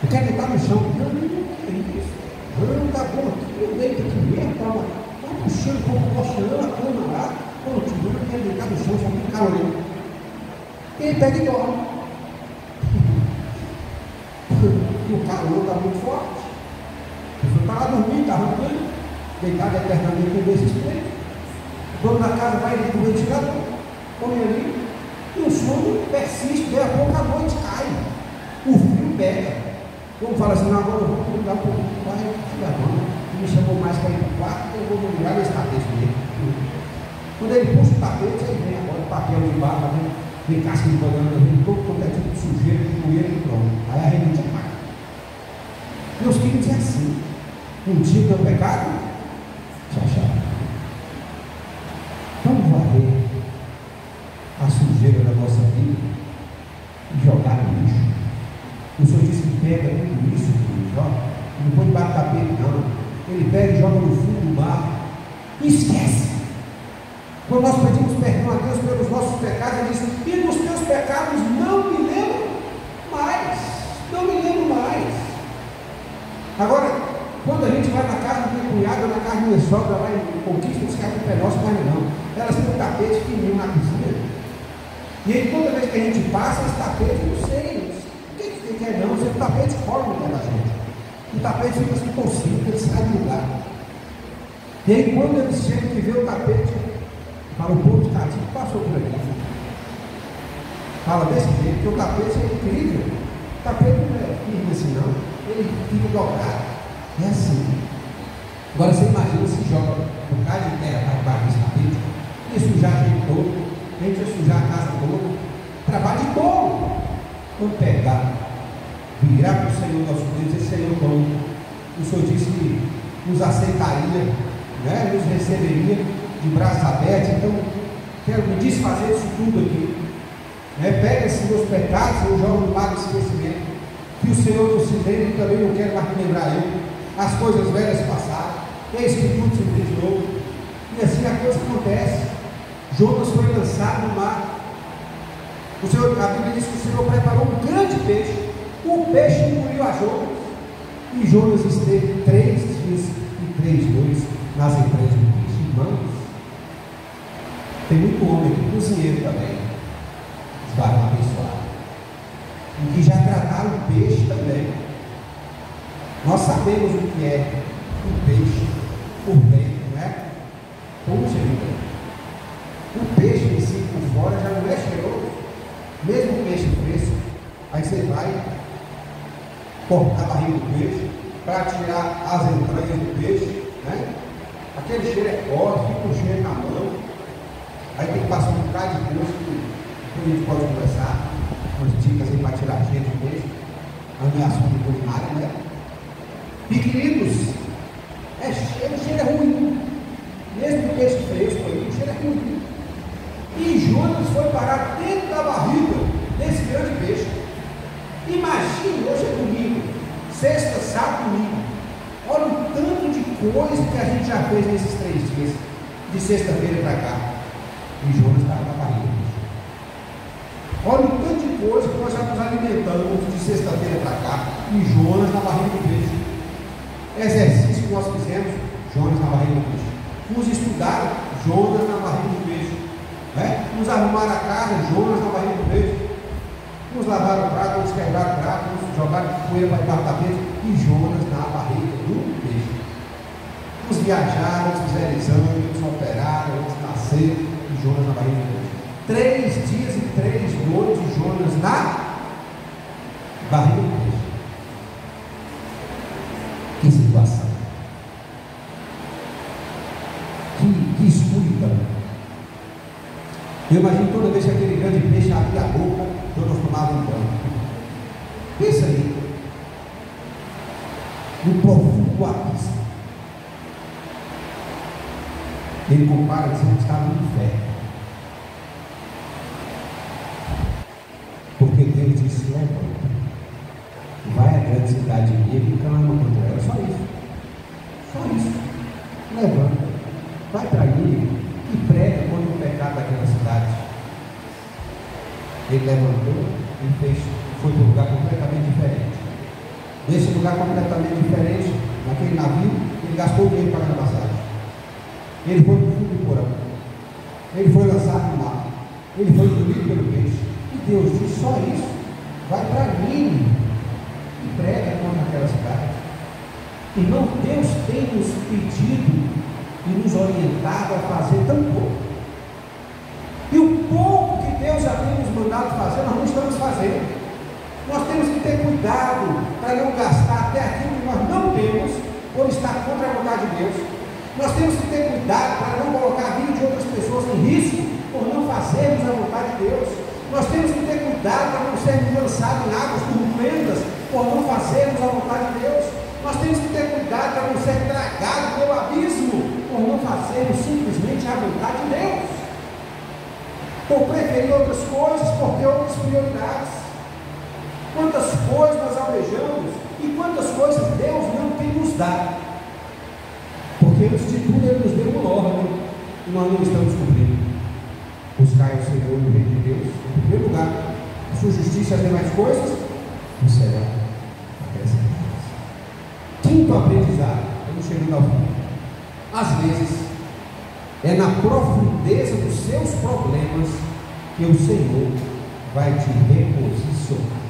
Eu quero deitar no chão. Não, que isso? Não, tá bom aqui, eu deito aqui mesmo, tá puxando como poxa, a cama lá. Quando eu não quero deitar no chão, só tem calor. E ele pega e dorme. E o calor está muito forte. A pessoa está lá dormindo, está arrancando, deitado eternamente com esse espelho. O dono da casa vai ali com o ventilador, come ali, e o sono persiste, daqui a pouco a noite cai, o frio pega. Como fala assim: não, agora eu vou mudar um pouco, vai, me chamou mais para ir para o quarto, eu vou mirar nesse tapete dele. Quando ele puxa o tapete, aí vem agora o papel de barro, vem casca de banana, vem todo quanto é tipo de sujeira, de poeira e pronto. Aí a gente apaga. Meus queridos, é assim: um dia que é o pecado, tchau. Vamos varrer a sujeira da nossa vida e jogar no lixo. O Senhor disse que pega tudo isso, não põe debaixo do tapete, não. Ele pega e joga no fundo do mar e esquece. Quando nós pedimos perdão a Deus pelos nossos pecados, Ele diz: e dos teus pecados não me lembro mais. Não me lembro mais. Agora, quando a gente vai na casa do meu cunhado, na casa da minha sogra, lá em Conquista, os caras do pé nosso, mas não. Elas têm um tapete fininho na cozinha. E aí, toda vez que a gente passa, esse tapete, não sei. O que é não? O tapete corre no pé da gente. O tapete fica assim torcido, ele sai do lugar. E aí, quando eles chegam e vê o tapete, fala: o povo de Catinho passou por aqui. Fala desse jeito, porque o tapete é incrível. O tapete não é firme assim, não. Ele fica dobrado. É assim. Agora você imagina se joga um bocado de terra para baixo desse tapete, ia sujar a gente todo, a gente ia sujar a casa toda, trabalho todo. Quando pegar, virar para o Senhor nosso Deus e dizer: Senhor, bom, o Senhor disse que nos aceitaria, né, nos receberia de braços abertos. Então, quero me desfazer disso tudo aqui, né? Pega esses meus pecados, eu jogo no mar do esquecimento, que o Senhor não se lembre, também não quero mais me lembrar eu. As coisas velhas passaram, eis que tudo se fez de novo. E assim a coisa acontece. Jonas foi lançado no mar. O Senhor, a Bíblia diz que o Senhor preparou um grande peixe. O peixe engoliu a Jonas. E Jonas esteve 3 dias e 3 noites nas entranhas do peixe. Irmãos, tem muito homem aqui, cozinheiro também, vai abençoar, e que já trataram o peixe também. Nós sabemos o que é o peixe por dentro, né? Puxa vida, o peixe em si por fora já não é cheiroso, mesmo o peixe fresco. Aí você vai cortar a barriga do peixe para tirar as entranhas do peixe, né? Aquele cheiro é forte, fica um cheiro na mão. Aí tem que passar um bocado de coisa que a gente pode conversar, umas dicas aí para tirar a gente do peixe, ameaças de culinária, né? E queridos, o cheiro é ruim, mesmo o peixe fresco aí, o cheiro é ruim. E Jonas foi parar dentro da barriga desse grande peixe. Imagine, hoje é domingo, sexta, sábado, domingo. Olha o tanto de coisa que a gente já fez nesses 3 dias, de sexta-feira para cá. E Jonas estava na barriga do peixe. Olha o tanto de coisa que nós já nos alimentamos de sexta-feira para cá. E Jonas na barriga do peixe. Exercício que nós fizemos, Jonas na barriga do peixe. Nos estudaram, Jonas na barriga do peixe. Né? Nos arrumaram a casa, Jonas na barriga do peixe. Nos lavaram o prato, nos quebraram o prato, nos jogaram poeira para debaixo da tapete. E Jonas na barriga do peixe. Nos viajaram, nos fizeram exame, nos operaram, nos nasceram. E Jonas na barriga do peixe. 3 dias e 3 noites, Jonas na barriga do peixe. Que situação, que escuridão. Eu imagino toda vez que aquele grande peixe abria a boca, Jonas tomava um banho. Pensa aí, no profundo abismo. Ele compara dizendo que estava no inferno. Porque Deus disse: levanta, vai à grande cidade inimiga e clama contra ela. Só isso. Só isso. Levanta, vai para Nínive e prega contra o pecado daquela cidade. Ele levantou e foi para um lugar completamente diferente. Nesse lugar completamente diferente, naquele navio, ele gastou dinheiro pagando a passagem. Ele foi para o fundo do porão. Ele foi lançado no mar. Ele foi engolido pelo peixe. E Deus disse: só isso. Vai para Nínive e prega contra aquela cidade. Irmão, Deus tem nos pedido e nos orientado a fazer tão pouco. E o pouco que Deus já tem nos mandado fazer, nós não estamos fazendo. Nós temos que ter cuidado para não gastar até aquilo que nós não temos por estar contra a vontade de Deus. Nós temos que ter cuidado para não colocar a vida de outras pessoas em risco por não fazermos a vontade de Deus. Nós temos que ter cuidado para não sermos lançados em águas turbulentas por não fazermos a vontade de Deus. Nós temos que ter cuidado para não ser tragados pelo abismo por não fazermos simplesmente a vontade de Deus, por preferir outras coisas, por ter outras prioridades. Quantas coisas nós almejamos e quantas coisas Deus não tem nos dado, porque antes de tudo Ele nos deu uma ordem e nós não estamos cumprindo. Buscai o Senhor e o reino de Deus em primeiro lugar, a sua justiça e as demais coisas nos serão acrescentadas. Quinto aprendizado, estamos chegando ao fim. Às vezes é na profundeza dos seus problemas que o Senhor vai te reposicionar.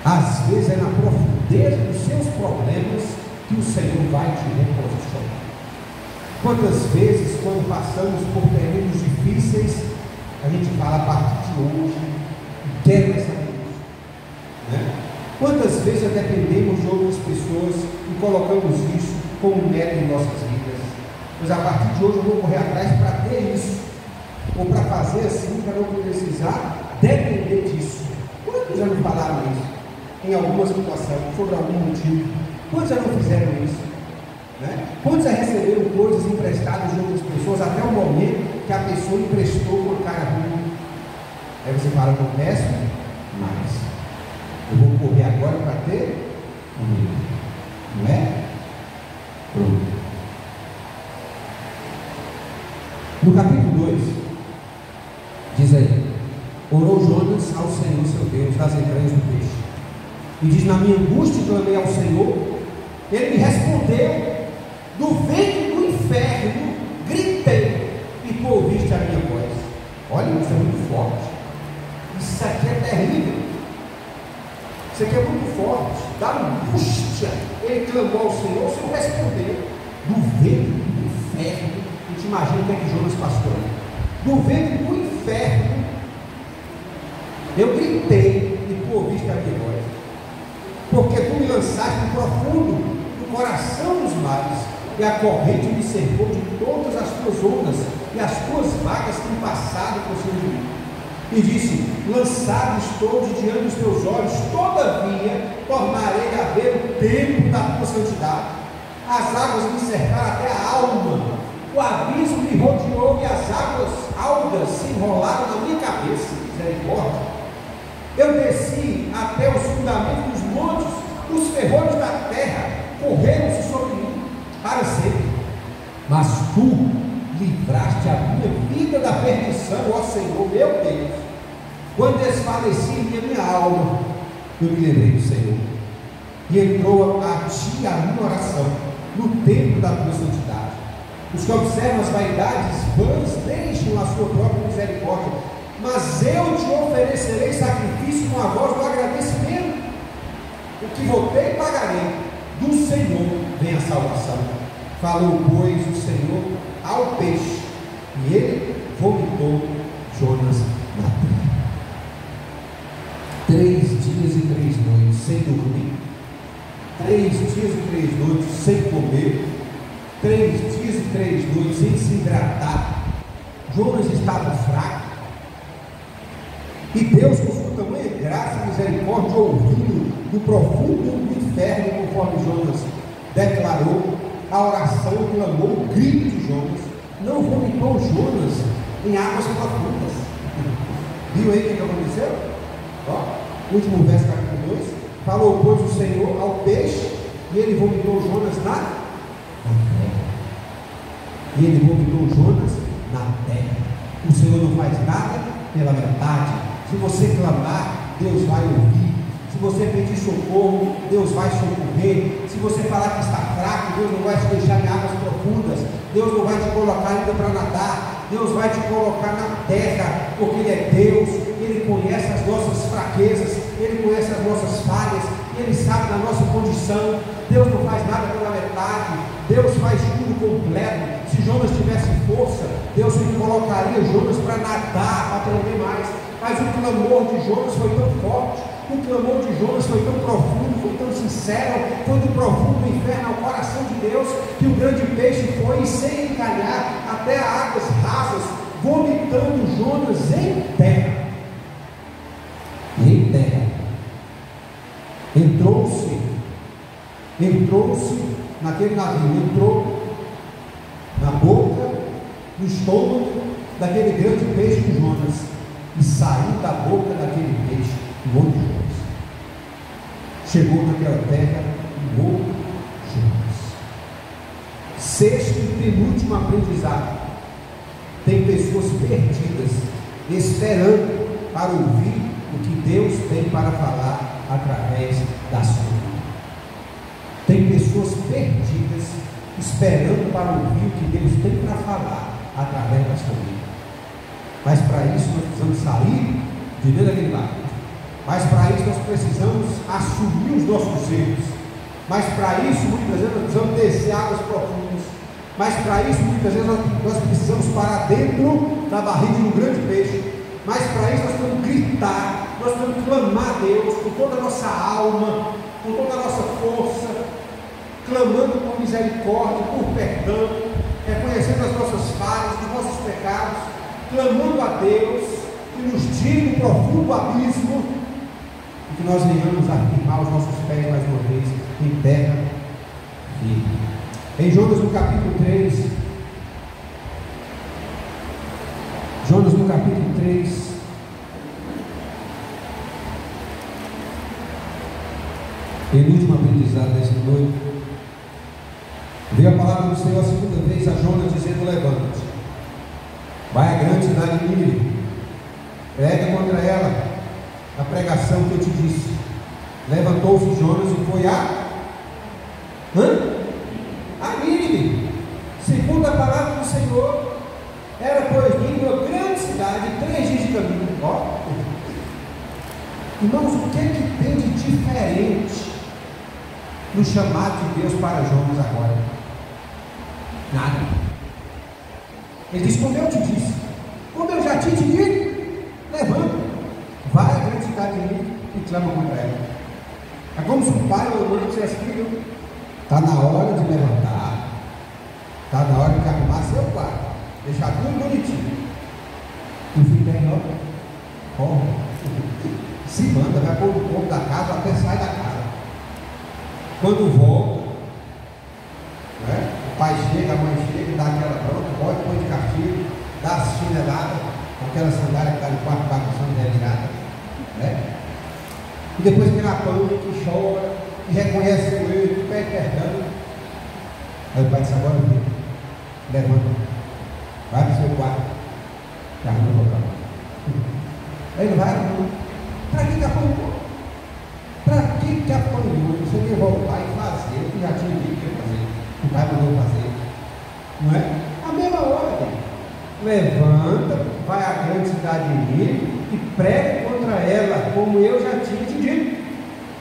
Às vezes é na profundeza dos seus problemas que o Senhor vai te reposicionar. Quantas vezes, quando passamos por períodos difíceis, a gente fala: a partir de hoje, quero essa luz, né? Quantas vezes dependemos de outras pessoas e colocamos isso como meta em nossas vidas? Mas a partir de hoje eu vou correr atrás para ter isso, ou para fazer assim, para não precisar depender disso. Quantos já não falaram isso em alguma situação, sobre algum motivo? Quantos já não fizeram isso? Né? Quantos já receberam coisas emprestadas de outras pessoas até o momento que a pessoa emprestou com a cara ruim? Aí você fala: não peço mais, eu vou correr agora para ter o meu. Não é? Pronto. No capítulo 2, diz aí: orou Jonas ao Senhor seu Deus das entranhas do peixe, e diz: na minha angústia clamei ao Senhor, Ele me respondeu. Do ventre do inferno gritei, e tu ouviste a minha voz. Olha, isso é muito forte. Isso aqui é terrível. Isso aqui é muito forte. Da angústia ele clamou ao Senhor, o Senhor respondeu. Do ventre do inferno. A gente imagina o que é que Jonas passou. Do ventre do inferno eu gritei, e tu ouviste a minha voz. Porque tu me lançaste no profundo do coração dos mares, e a corrente me cercou de todas as tuas ondas, e as tuas vagas têm passado por cima de mim. E disse: lançado estou de diante dos teus olhos, todavia tornarei a ver o tempo da tua santidade. As águas me cercaram até a alma, o abismo me rodeou, e as águas algas se enrolaram na minha cabeça. Misericórdia. Eu desci até os fundamentos dos montes, os ferrolhos da terra correram-se sobre mim para sempre. Mas tu livraste a minha vida da perdição, ó Senhor, meu Deus. Quando desfaleci minha alma, eu me lembrei do Senhor, e entrou a ti a minha oração no tempo da tua santidade. Os que observam as vaidades vãs deixam a sua própria misericórdia, mas eu te oferecerei sacrifício com a voz do agradecimento. O que votei pagarei, do Senhor vem a salvação. Falou, pois, o Senhor ao peixe, e ele vomitou Jonas na terra. 3 dias e 3 noites sem dormir, 3 dias e 3 noites sem comer, 3 dias e 3 noites sem se hidratar. Jonas estava fraco. E Deus, com sua tamanha graça e misericórdia, ouvindo do profundo do inferno, conforme Jonas declarou, a oração, clamou, o grito de Jonas, não vomitou Jonas em águas profundas. Viu aí o que aconteceu? Ó, último verso, capítulo 2. Falou, pois, o Senhor ao peixe, e ele vomitou Jonas na terra. E ele vomitou Jonas na terra. O Senhor não faz nada pela metade. Se você clamar, Deus vai ouvir. Se você pedir socorro, Deus vai socorrer. Se você falar que está fraco, Deus não vai te deixar em águas profundas. Deus não vai te colocar ainda para nadar. Deus vai te colocar na terra, porque Ele é Deus. Ele conhece as nossas fraquezas, Ele conhece as nossas falhas, Ele sabe da nossa condição. Deus não faz nada pela metade, Deus faz tudo completo. Se Jonas tivesse força, Deus colocaria Jonas para nadar, para aprender mais. Mas o clamor de Jonas foi tão forte, o clamor de Jonas foi tão profundo, foi tão sincero, foi do profundo inferno ao coração de Deus, que o grande peixe foi, sem encalhar, até águas rasas, vomitando Jonas em terra. E em terra entrou-se naquele navio, entrou na boca, no estômago daquele grande peixe de Jonas, e saiu da boca daquele peixe o outro Jonas. Chegou naquela terra o outro Jonas. Sexto e penúltimo aprendizado: tem pessoas perdidas esperando para ouvir o que Deus tem para falar através da sua vida. Tem pessoas perdidas esperando para ouvir o que Deus tem para falar através da sua vida. Mas para isso nós precisamos sair de dentro daquele barco. Mas para isso nós precisamos assumir os nossos erros. Mas para isso muitas vezes nós precisamos descer águas profundas. Mas para isso muitas vezes nós precisamos parar dentro da barriga de um grande peixe. Mas para isso nós precisamos gritar, nós precisamos clamar a Deus com toda a nossa alma, com toda a nossa força, clamando por misericórdia, por perdão, reconhecendo as nossas falhas, os nossos pecados, clamando a Deus que nos tire do profundo abismo e que nós venhamos a firmar os nossos pés mais uma vez em terra firme. Em Jonas no capítulo 3, Jonas no capítulo 3, penúltimo aprendizado desta noite, veio a palavra do Senhor a segunda vez a Jonas dizendo: levanta-te, vai à grande cidade de Nínive, prega contra ela a pregação que eu te disse. Levantou-se Jonas e foi a Nínive, segundo a palavra do Senhor. Era, pois, Nínive uma grande cidade, 3 dias de caminho. Ó, irmãos, o que é que tem de diferente no chamado de Deus para Jonas agora? Nada. Ele diz: como eu te disse, como eu já te disse, levanta, vai à grande cidade de Nínive e clama contra ela. É como se o pai ou a mãe dissesse: filho, está na hora de levantar, está na hora de arrumar seu quarto, deixar tudo bonitinho. E o filho tem hora, corre, se manda, vai pôr o povo da casa, até sai da casa. Quando volta, né, o pai chega, a mãe chega, dá aquela bronca, pode põe de castigo, dá as chineladas, aquela sandália que está no quarto bagunçando revirada, né? E depois que ela apanha, que chora, que reconhece o erro, que pede perdão. Aí o pai diz: agora filho, levanta, vai para o seu quarto, e arruma o problema. Aí ele vai arrumando. Para que apanhou? Para que apanhou? Você tem que voltar e fazer o que já tinha dito que ia fazer, o pai mandou fazer, não é? A mesma ordem. Levanta, vai à grande cidade de Nínive e prega contra ela, como eu já tinha te dito.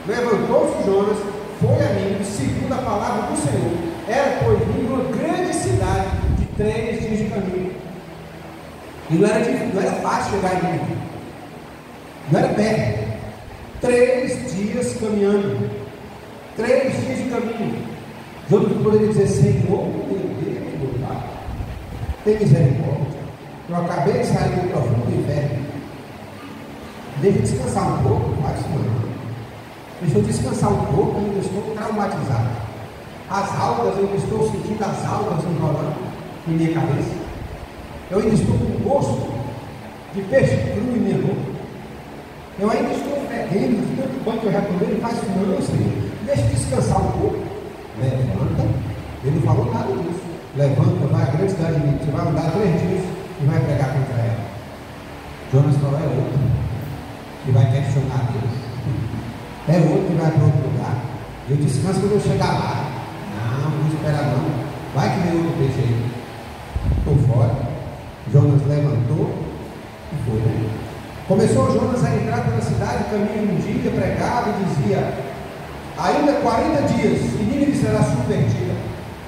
Levantou-se Jonas, foi a Nínive, segundo a palavra do Senhor. Era, pois, Nínive uma grande cidade de 3 dias de caminho. E não era fácil chegar em Nínive, não era perto. 3 dias caminhando. 3 dias de caminho. Jonas poderia dizer: Senhor, meu Deus, meu Pai, tem misericórdia. Eu acabei de sair do profundo inferno. Deixa eu descansar um pouco, faz isso não. Deixa eu descansar um pouco, eu ainda estou traumatizado. As algas, eu ainda estou sentindo as algas enrolando em minha cabeça. Eu ainda estou com gosto de peixe cru em minha boca. Eu ainda estou fedendo de tanto banho que eu já tomei. Faz isso não, Senhor. Deixa eu descansar um pouco. Levanta. Ele não falou nada disso. Levanta, vai à grande cidade de Nínive. Você vai andar 3 dias e vai pregar contra ela. Jonas falou: é outro que vai questionar Deus. É outro que vai para outro lugar. Eu descanso quando eu chegar lá. Não, não vou esperar não. Vai que vem outro peixe aí. Estou fora. Jonas levantou e foi. Começou Jonas a entrar pela cidade, caminho um dia, pregava e dizia: ainda 40 dias e Nínive será subvertida.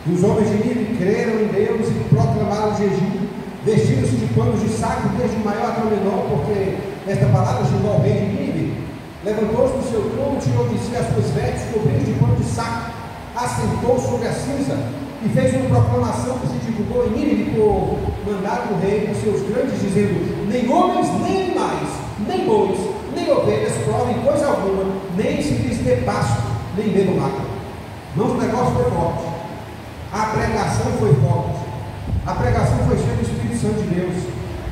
E os homens de Nínive creram em Deus e proclamaram jejum, vestiram-se de panos de saco, desde o maior até o menor, porque esta palavra chegou ao rei de Nínive. Levantou-se do seu trono, tirou de si as suas vestes, cobriu de pano de saco, assentou sobre a cinza e fez uma proclamação que se divulgou em Nínive por mandar o rei dos seus grandes, dizendo: nem homens, nem animais, nem bois, nem ovelhas provem coisa alguma, nem se lhes dê pasto, nem bebam água. Não, o negócio foi forte. A pregação foi forte. A pregação foi cheia do Espírito Santo de Deus.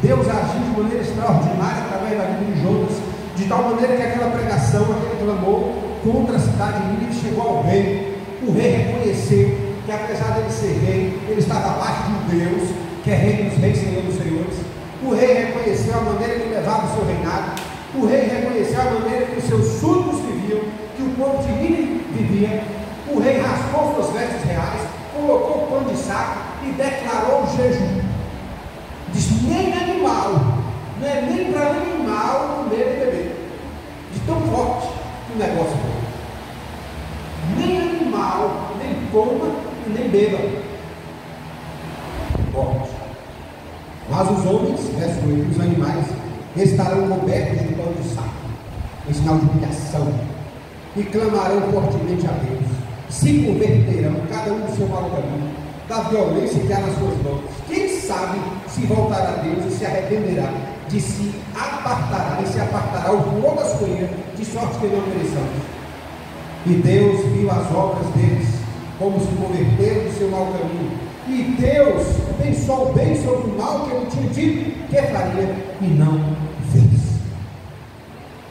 Deus agiu de maneira extraordinária através da vida de Jonas, de tal maneira que aquela pregação, aquele clamor contra a cidade de Nínive chegou ao rei. O rei reconheceu que, apesar dele ser rei, ele estava abaixo de um Deus que é rei dos reis, Senhor dos senhores. O rei reconheceu a maneira que levava o seu reinado. O rei reconheceu a maneira que os seus súditos viviam, que o povo de Nínive vivia. O rei rasgou suas vestes reais, colocou o pano de saco e declarou o jejum. Disse: nem animal, não é nem para animal comer e beber. De tão forte que o negócio foi. Nem animal, nem coma e nem beba. Forte. Mas os homens, verso 8, os animais estarão cobertos de pano de saco, em sinal de humilhação, e clamarão fortemente a Deus. Se converterão, cada um do seu mau caminho, da violência que há nas suas mãos. Quem sabe se voltará a Deus e se arrependerá, de se apartará e se apartará o fogo da sua ira, de sorte que não pereçamos. E Deus viu as obras deles, como se converteram do seu mau caminho. E Deus pensou o bem sobre o mal que ele tinha dito que faria e não fez.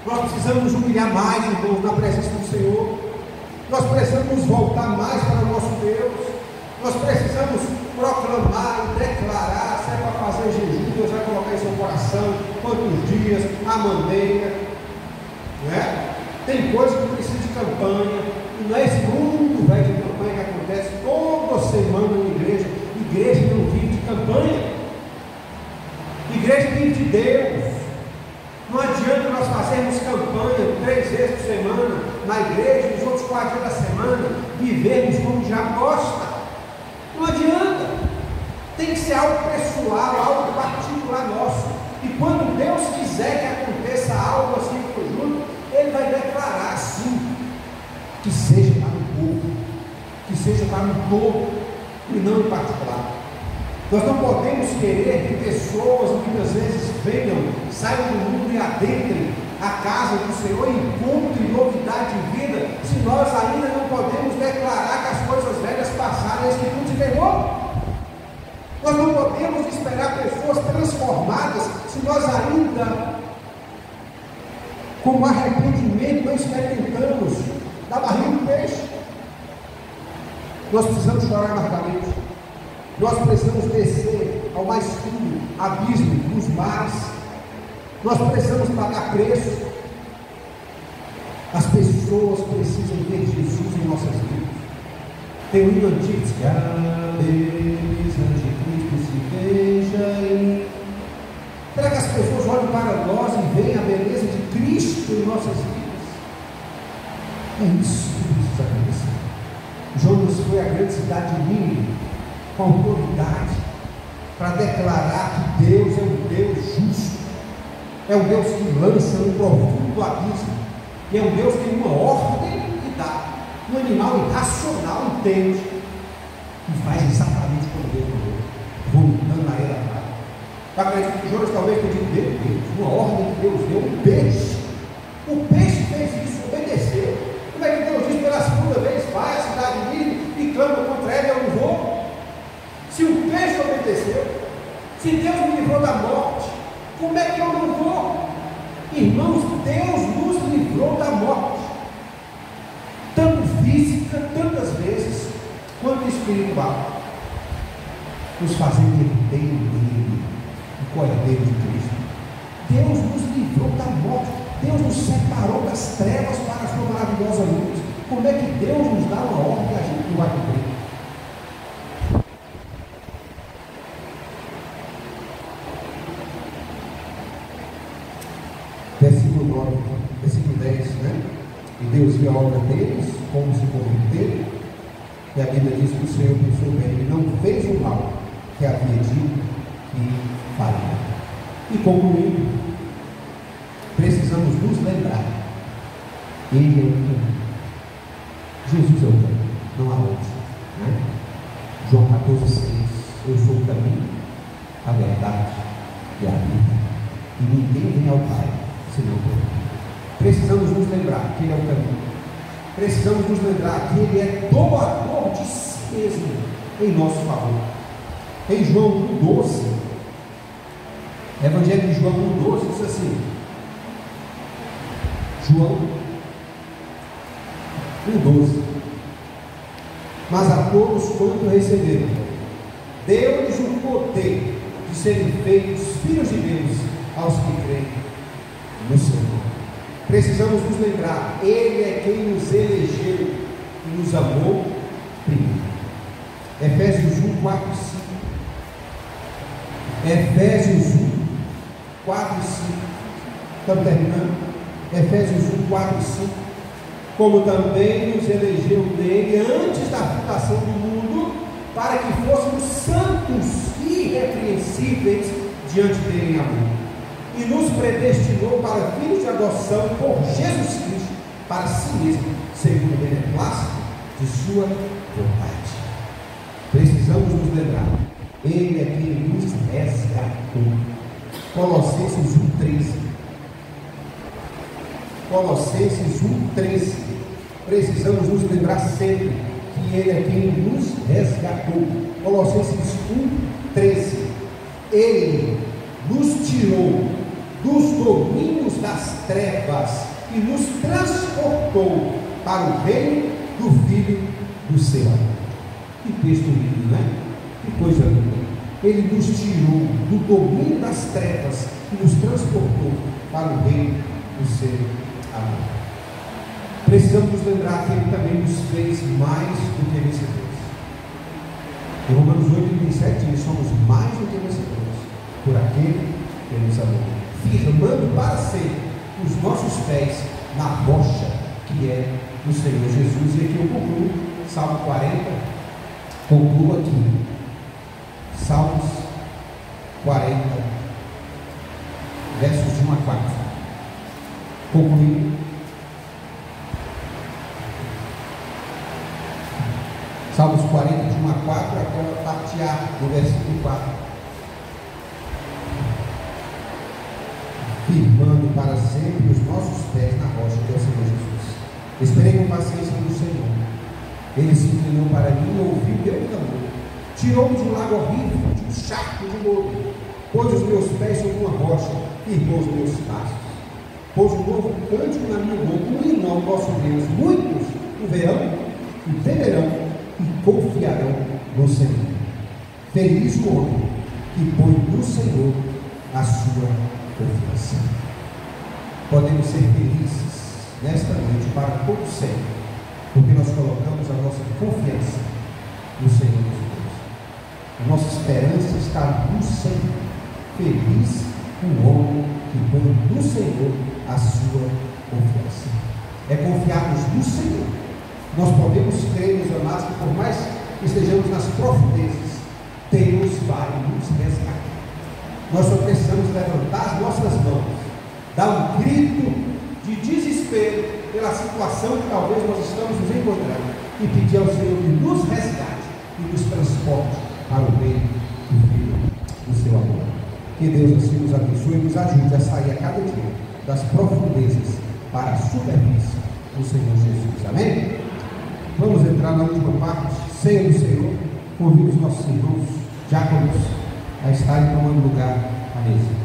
Nós precisamos nos humilhar mais, irmãos, na presença do Senhor. Nós precisamos nos voltar mais para o nosso Deus. Nós precisamos proclamar e declarar. Se é para fazer jejum, Deus vai colocar em seu coração quantos dias, a maneira, não é? Tem coisa que precisa de campanha, e não é esse mundo velho de campanha que acontece toda semana na igreja. Igreja não vive de campanha, igreja vive de Deus. Não adianta nós fazermos campanha 3 vezes por semana na igreja, nos outros 4 dias da semana, vivermos como já gosta. Não adianta. Tem que ser algo pessoal, algo particular nosso. E quando Deus quiser que aconteça algo assim em conjunto, Ele vai declarar assim, que seja para o povo, que seja para o povo e não em particular. Nós não podemos querer que pessoas muitas vezes venham, saiam do mundo e adentrem a casa do Senhor e encontrem novidade de vida, se nós ainda não podemos declarar que as coisas velhas passaram e que tudo se ferrou. Nós não podemos esperar pessoas transformadas se nós ainda, com arrependimento, não experimentamos da barriga do peixe. Nós precisamos chorar amargamente. Nós precisamos descer ao mais fundo abismo dos mares. Nós precisamos pagar preço. As pessoas precisam ver Jesus em nossas vidas. Tem um hino antigo que a beleza de Cristo se veja em. Será que as pessoas olham para nós e veem a beleza de Cristo em nossas vidas? É isso que precisa acontecer. Jonas foi à grande cidade de Nínive com autoridade para declarar que Deus é um Deus justo, é um Deus que lança no profundo abismo, e é um Deus que tem uma ordem que dá, Um animal irracional entende e faz exatamente como Deus mandou, voltando a ele atrás. Eu acredito que Jonas talvez tenha dito, Deus, uma ordem que Deus deu, um peixe. O peixe fez isso, obedeceu. Como é que Deus diz pela segunda vez, vai à cidade de Nínive e clama contra ela, eu não vou? Se o peixe obedeceu, se Deus me livrou da morte, como é que eu não vou? Irmãos, Deus nos livrou da morte, tanto física, tantas vezes, quanto espiritual, nos fazendo herdeiro dele, o Cordeiro de Cristo. Deus nos livrou da morte, Deus nos separou das trevas para a sua maravilhosa luz. Como é que Deus nos dá uma ordem que a gente não vai cumprir? Versículo 9, versículo 10, né? E Deus viu a obra deles, como se converteram, e a Bíblia diz que o Senhor pensou bem, ele não fez o mal que havia dito que faria. E concluindo, precisamos nos lembrar, ele é o caminho, Jesus é o caminho, não há outro, né? João 14,6, eu sou o caminho, a verdade e a vida, e ninguém vem ao Pai senão por mim. Precisamos nos lembrar que ele é o caminho, precisamos nos lembrar que ele é doador de si mesmo em nosso favor. Em João 1,12, Evangelho de João 1,12 diz assim, João 1,12, mas a todos quanto receberam, deu-lhes o poder de serem feitos filhos de Deus aos que creem no Senhor. Precisamos nos lembrar, ele é quem nos elegeu e nos amou primeiro. Efésios 1, 4 e 5. Efésios 1, 4 e 5. Estamos terminando? Efésios 1, 4 e 5. Como também nos elegeu nele antes da fundação do mundo, para que fôssemos santos e irrepreensíveis diante dele em amor. E nos predestinou para filhos de adoção por Jesus Cristo, para si mesmo, segundo o beneplácito de sua vontade. Precisamos nos lembrar, ele é quem nos resgatou. Colossenses 1,13. Colossenses 1,13. Precisamos nos lembrar sempre que ele é quem nos resgatou. Colossenses 1,13. Ele nos tirou dos domínios das trevas e nos transportou para o reino do Filho do seu amor. Que texto lindo, né? Que coisa linda. Ele nos tirou do domínio das trevas e nos transportou para o reino do seu amor. Precisamos nos lembrar que ele também nos fez mais do que vencedores. Em Romanos 8,37 diz: somos mais do que vencedores por aquele que nos amou, firmando para sempre os nossos pés na rocha que é o Senhor Jesus. E aqui eu concluo, Salmo 40, concluo aqui, Salmos 40, versos de 1 a 4, concluindo, Salmos 40, de 1 a 4, aquela parte A do versículo 4. Firmando para sempre os nossos pés na rocha que é o Senhor Jesus. Esperei com paciência no Senhor. Ele se inclinou para mim e ouviu meu clamor. Tirou-me de um lago horrível, de um charco de lodo. Pôs os meus pés sobre uma rocha, firmou os meus passos. Pôs um novo cântico na minha boca, um hino ao nosso Deus. Muitos o verão, entenderão e confiarão no Senhor. Feliz o homem que põe no Senhor a sua confiança. Podemos ser felizes nesta noite para todo sempre, porque nós colocamos a nossa confiança no Senhor Jesus. A nossa esperança está no Senhor. Feliz o homem que põe no Senhor a sua confiança. É confiarmos no Senhor. Nós podemos crer, meus amados, que por mais que estejamos nas profundezas, Deus vai nos resgatar. Nós só precisamos levantar as nossas mãos, dar um grito de desespero pela situação que talvez nós estamos nos encontrando, e pedir ao Senhor que nos resgate e nos transporte para o reino do Filho do seu amor. Que Deus assim nos abençoe e nos ajude a sair a cada dia das profundezas para a superfície do Senhor Jesus. Amém? Vamos entrar na última parte, ceia do Senhor. Convido os nossos irmãos diáconos a estarem tomando lugar à mesa.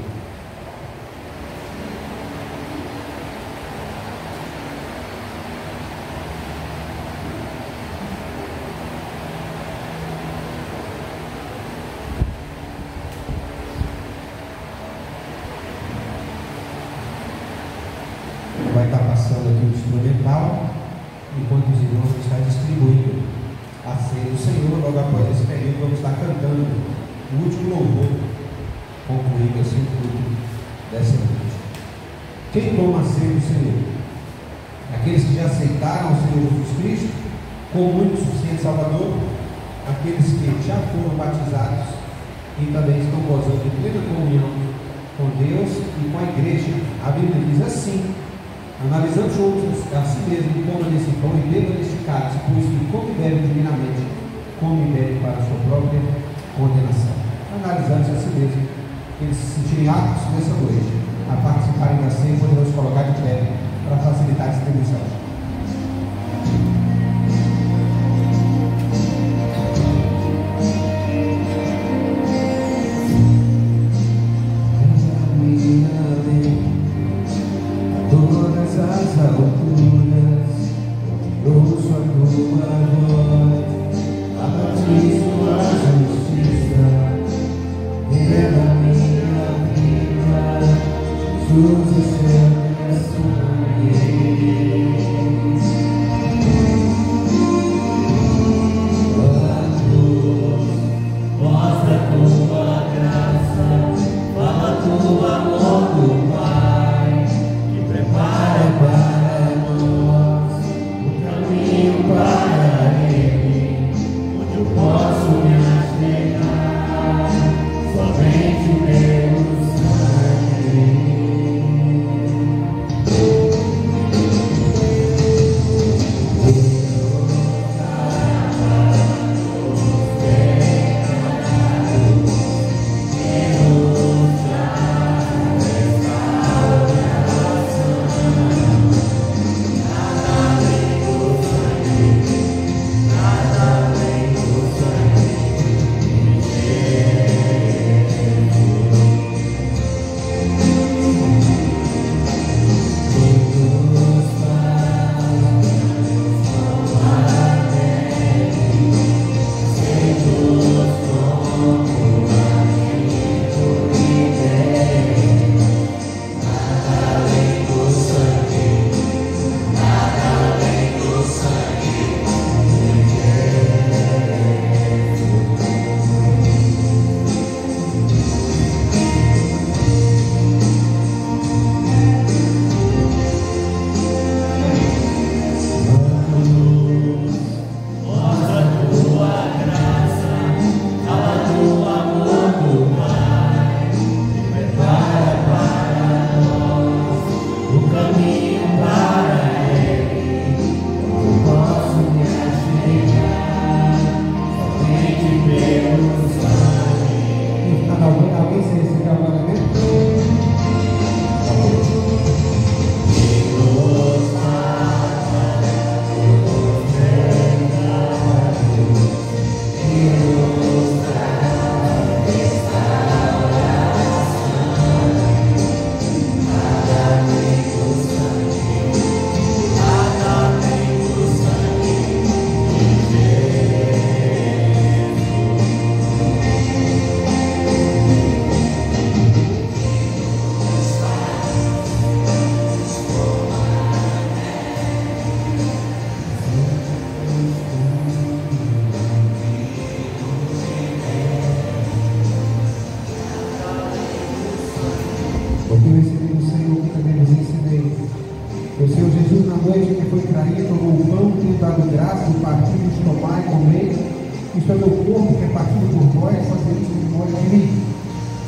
Vai estar passando aqui o instrumental, enquanto os irmãos estão distribuindo a ceia do Senhor. Logo após esse período, vamos estar cantando o último louvor, concluindo assim o culto dessa noite. Quem toma a ceia do Senhor? Aqueles que já aceitaram o Senhor Jesus Cristo como único e suficiente Salvador, aqueles que já foram batizados e também estão gozando de plena comunhão com Deus e com a igreja. A Bíblia diz assim: analisando juntos a si mesmo, coma nesse pão e beba neste cálice, pois que come e bebe divinamente, come e bebe para a sua própria condenação. Analisando a si mesmo, eles se sentirem aptos nessa noite a participarem da ceia, podemos colocar de pé para facilitar a distribuição. As alturas, ouço a tua voz, a partir tua justiça, revela minha vida, Jesus, o céu é sua mostra a tua graça, fala a tua amor do Pai, que prepara para nós o caminho para Ele, onde eu posso me achegar, somente pelo sangue.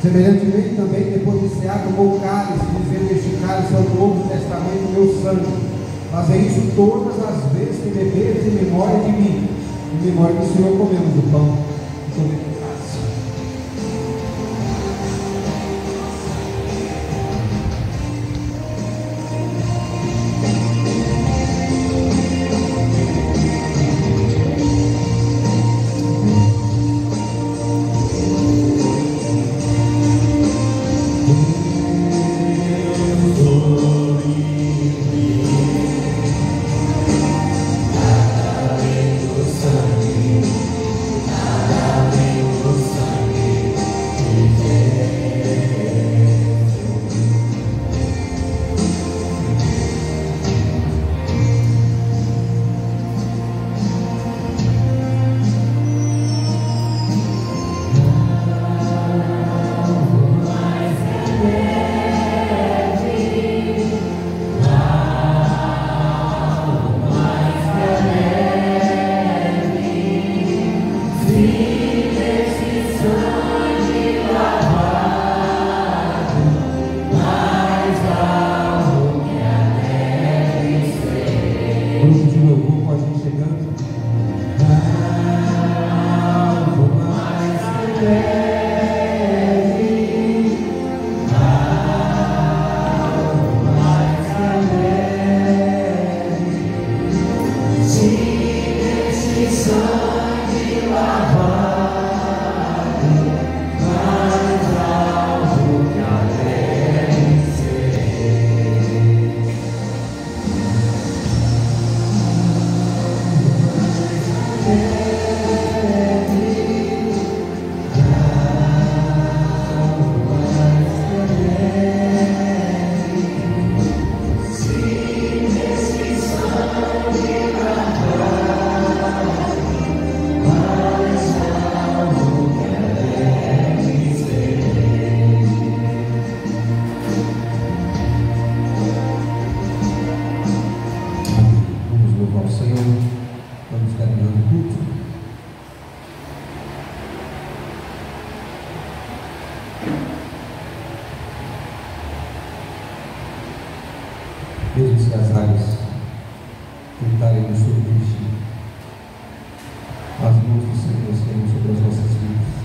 Semelhantemente também, depois de cear, tomou o cálice, dizendo: este cálice é o novo testamento, meu sangue. Fazer isso todas as vezes que beberes em memória de mim, em memória que o Senhor comemos do pão e comemos do cálice. Mesmo se as águas tentarem nos submergir, as mãos do Senhor estão sobre as nossas vidas.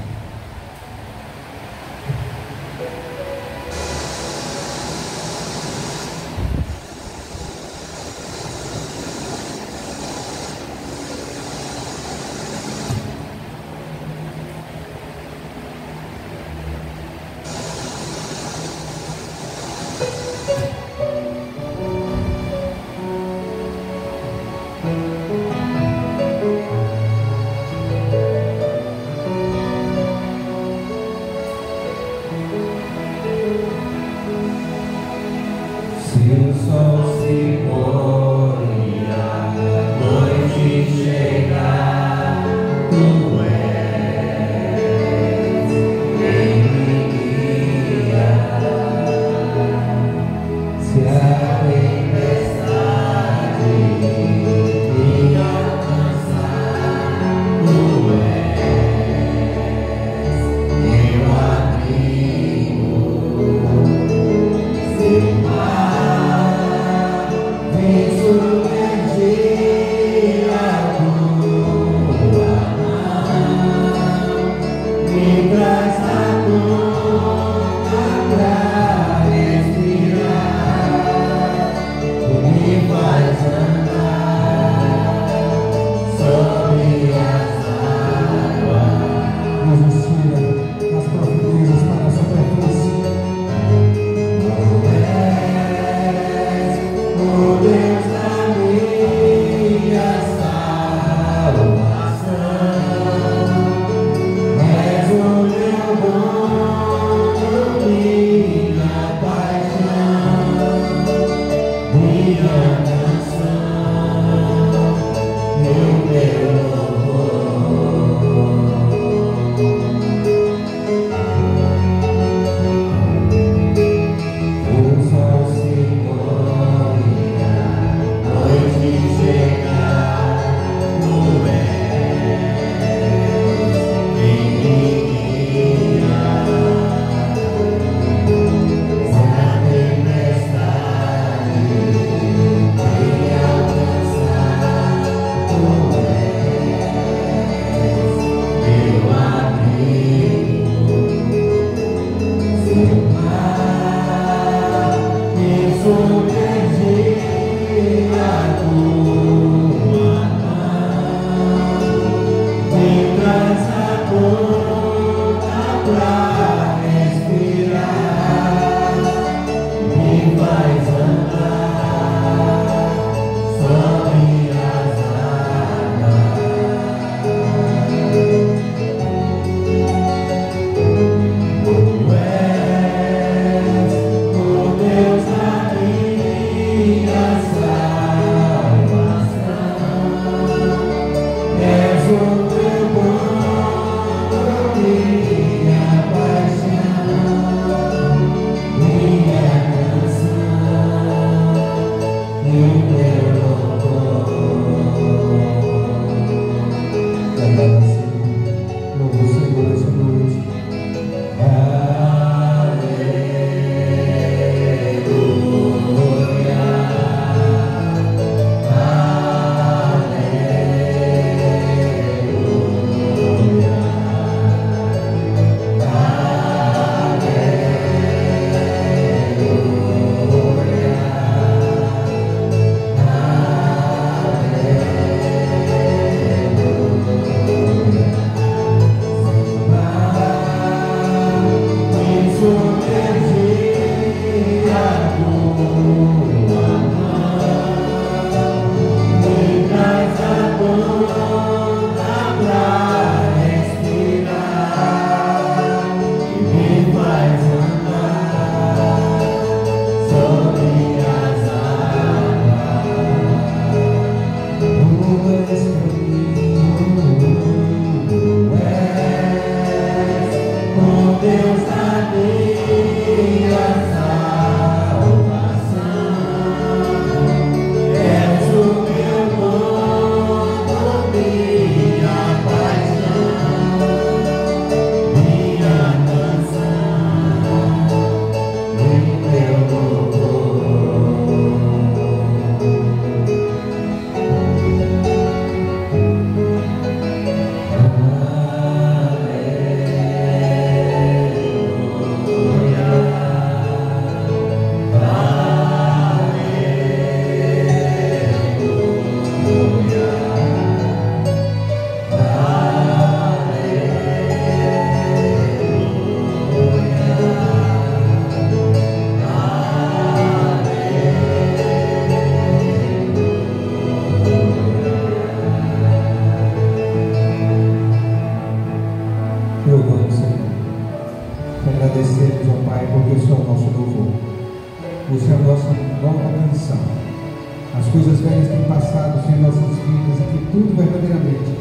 coisas velhas têm passado, Senhor, em nossas vidas, e que tudo verdadeiramente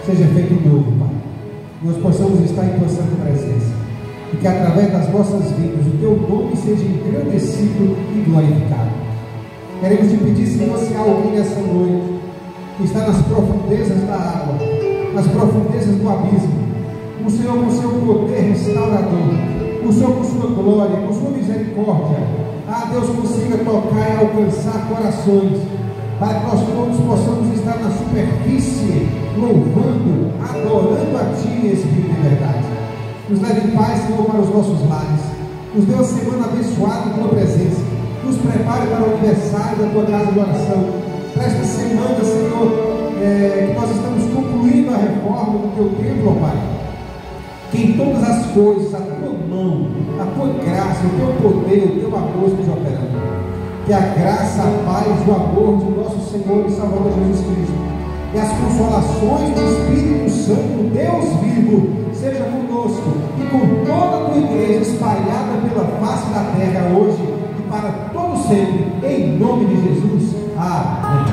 seja feito novo, Pai. Nós possamos estar em tua santa presença, e que através das nossas vidas o teu nome seja engrandecido e glorificado. Queremos te pedir, Senhor, se há alguém nessa noite que está nas profundezas da água, nas profundezas do abismo, o Senhor com seu poder restaurador, o Senhor com sua glória, com sua misericórdia, Deus consiga tocar e alcançar corações, para que nós todos possamos estar na superfície, louvando, adorando a Ti, Espírito de verdade. Nos leve em paz, Senhor, para os nossos lares, nos dê uma semana abençoada em Tua presença, nos prepare para o aniversário da Tua casa de oração, para esta semana, Senhor, que nós estamos concluindo a reforma do Teu templo, ó Pai, que em todas as coisas a Tua mão, a Tua graça, o Teu poder, o Teu amor esteja operando. Que a graça, a paz, o amor de nosso Senhor e Salvador Jesus Cristo e as consolações do Espírito Santo, Deus vivo, seja conosco e com toda a Tua igreja espalhada pela face da terra hoje e para todo sempre, em nome de Jesus. Amém.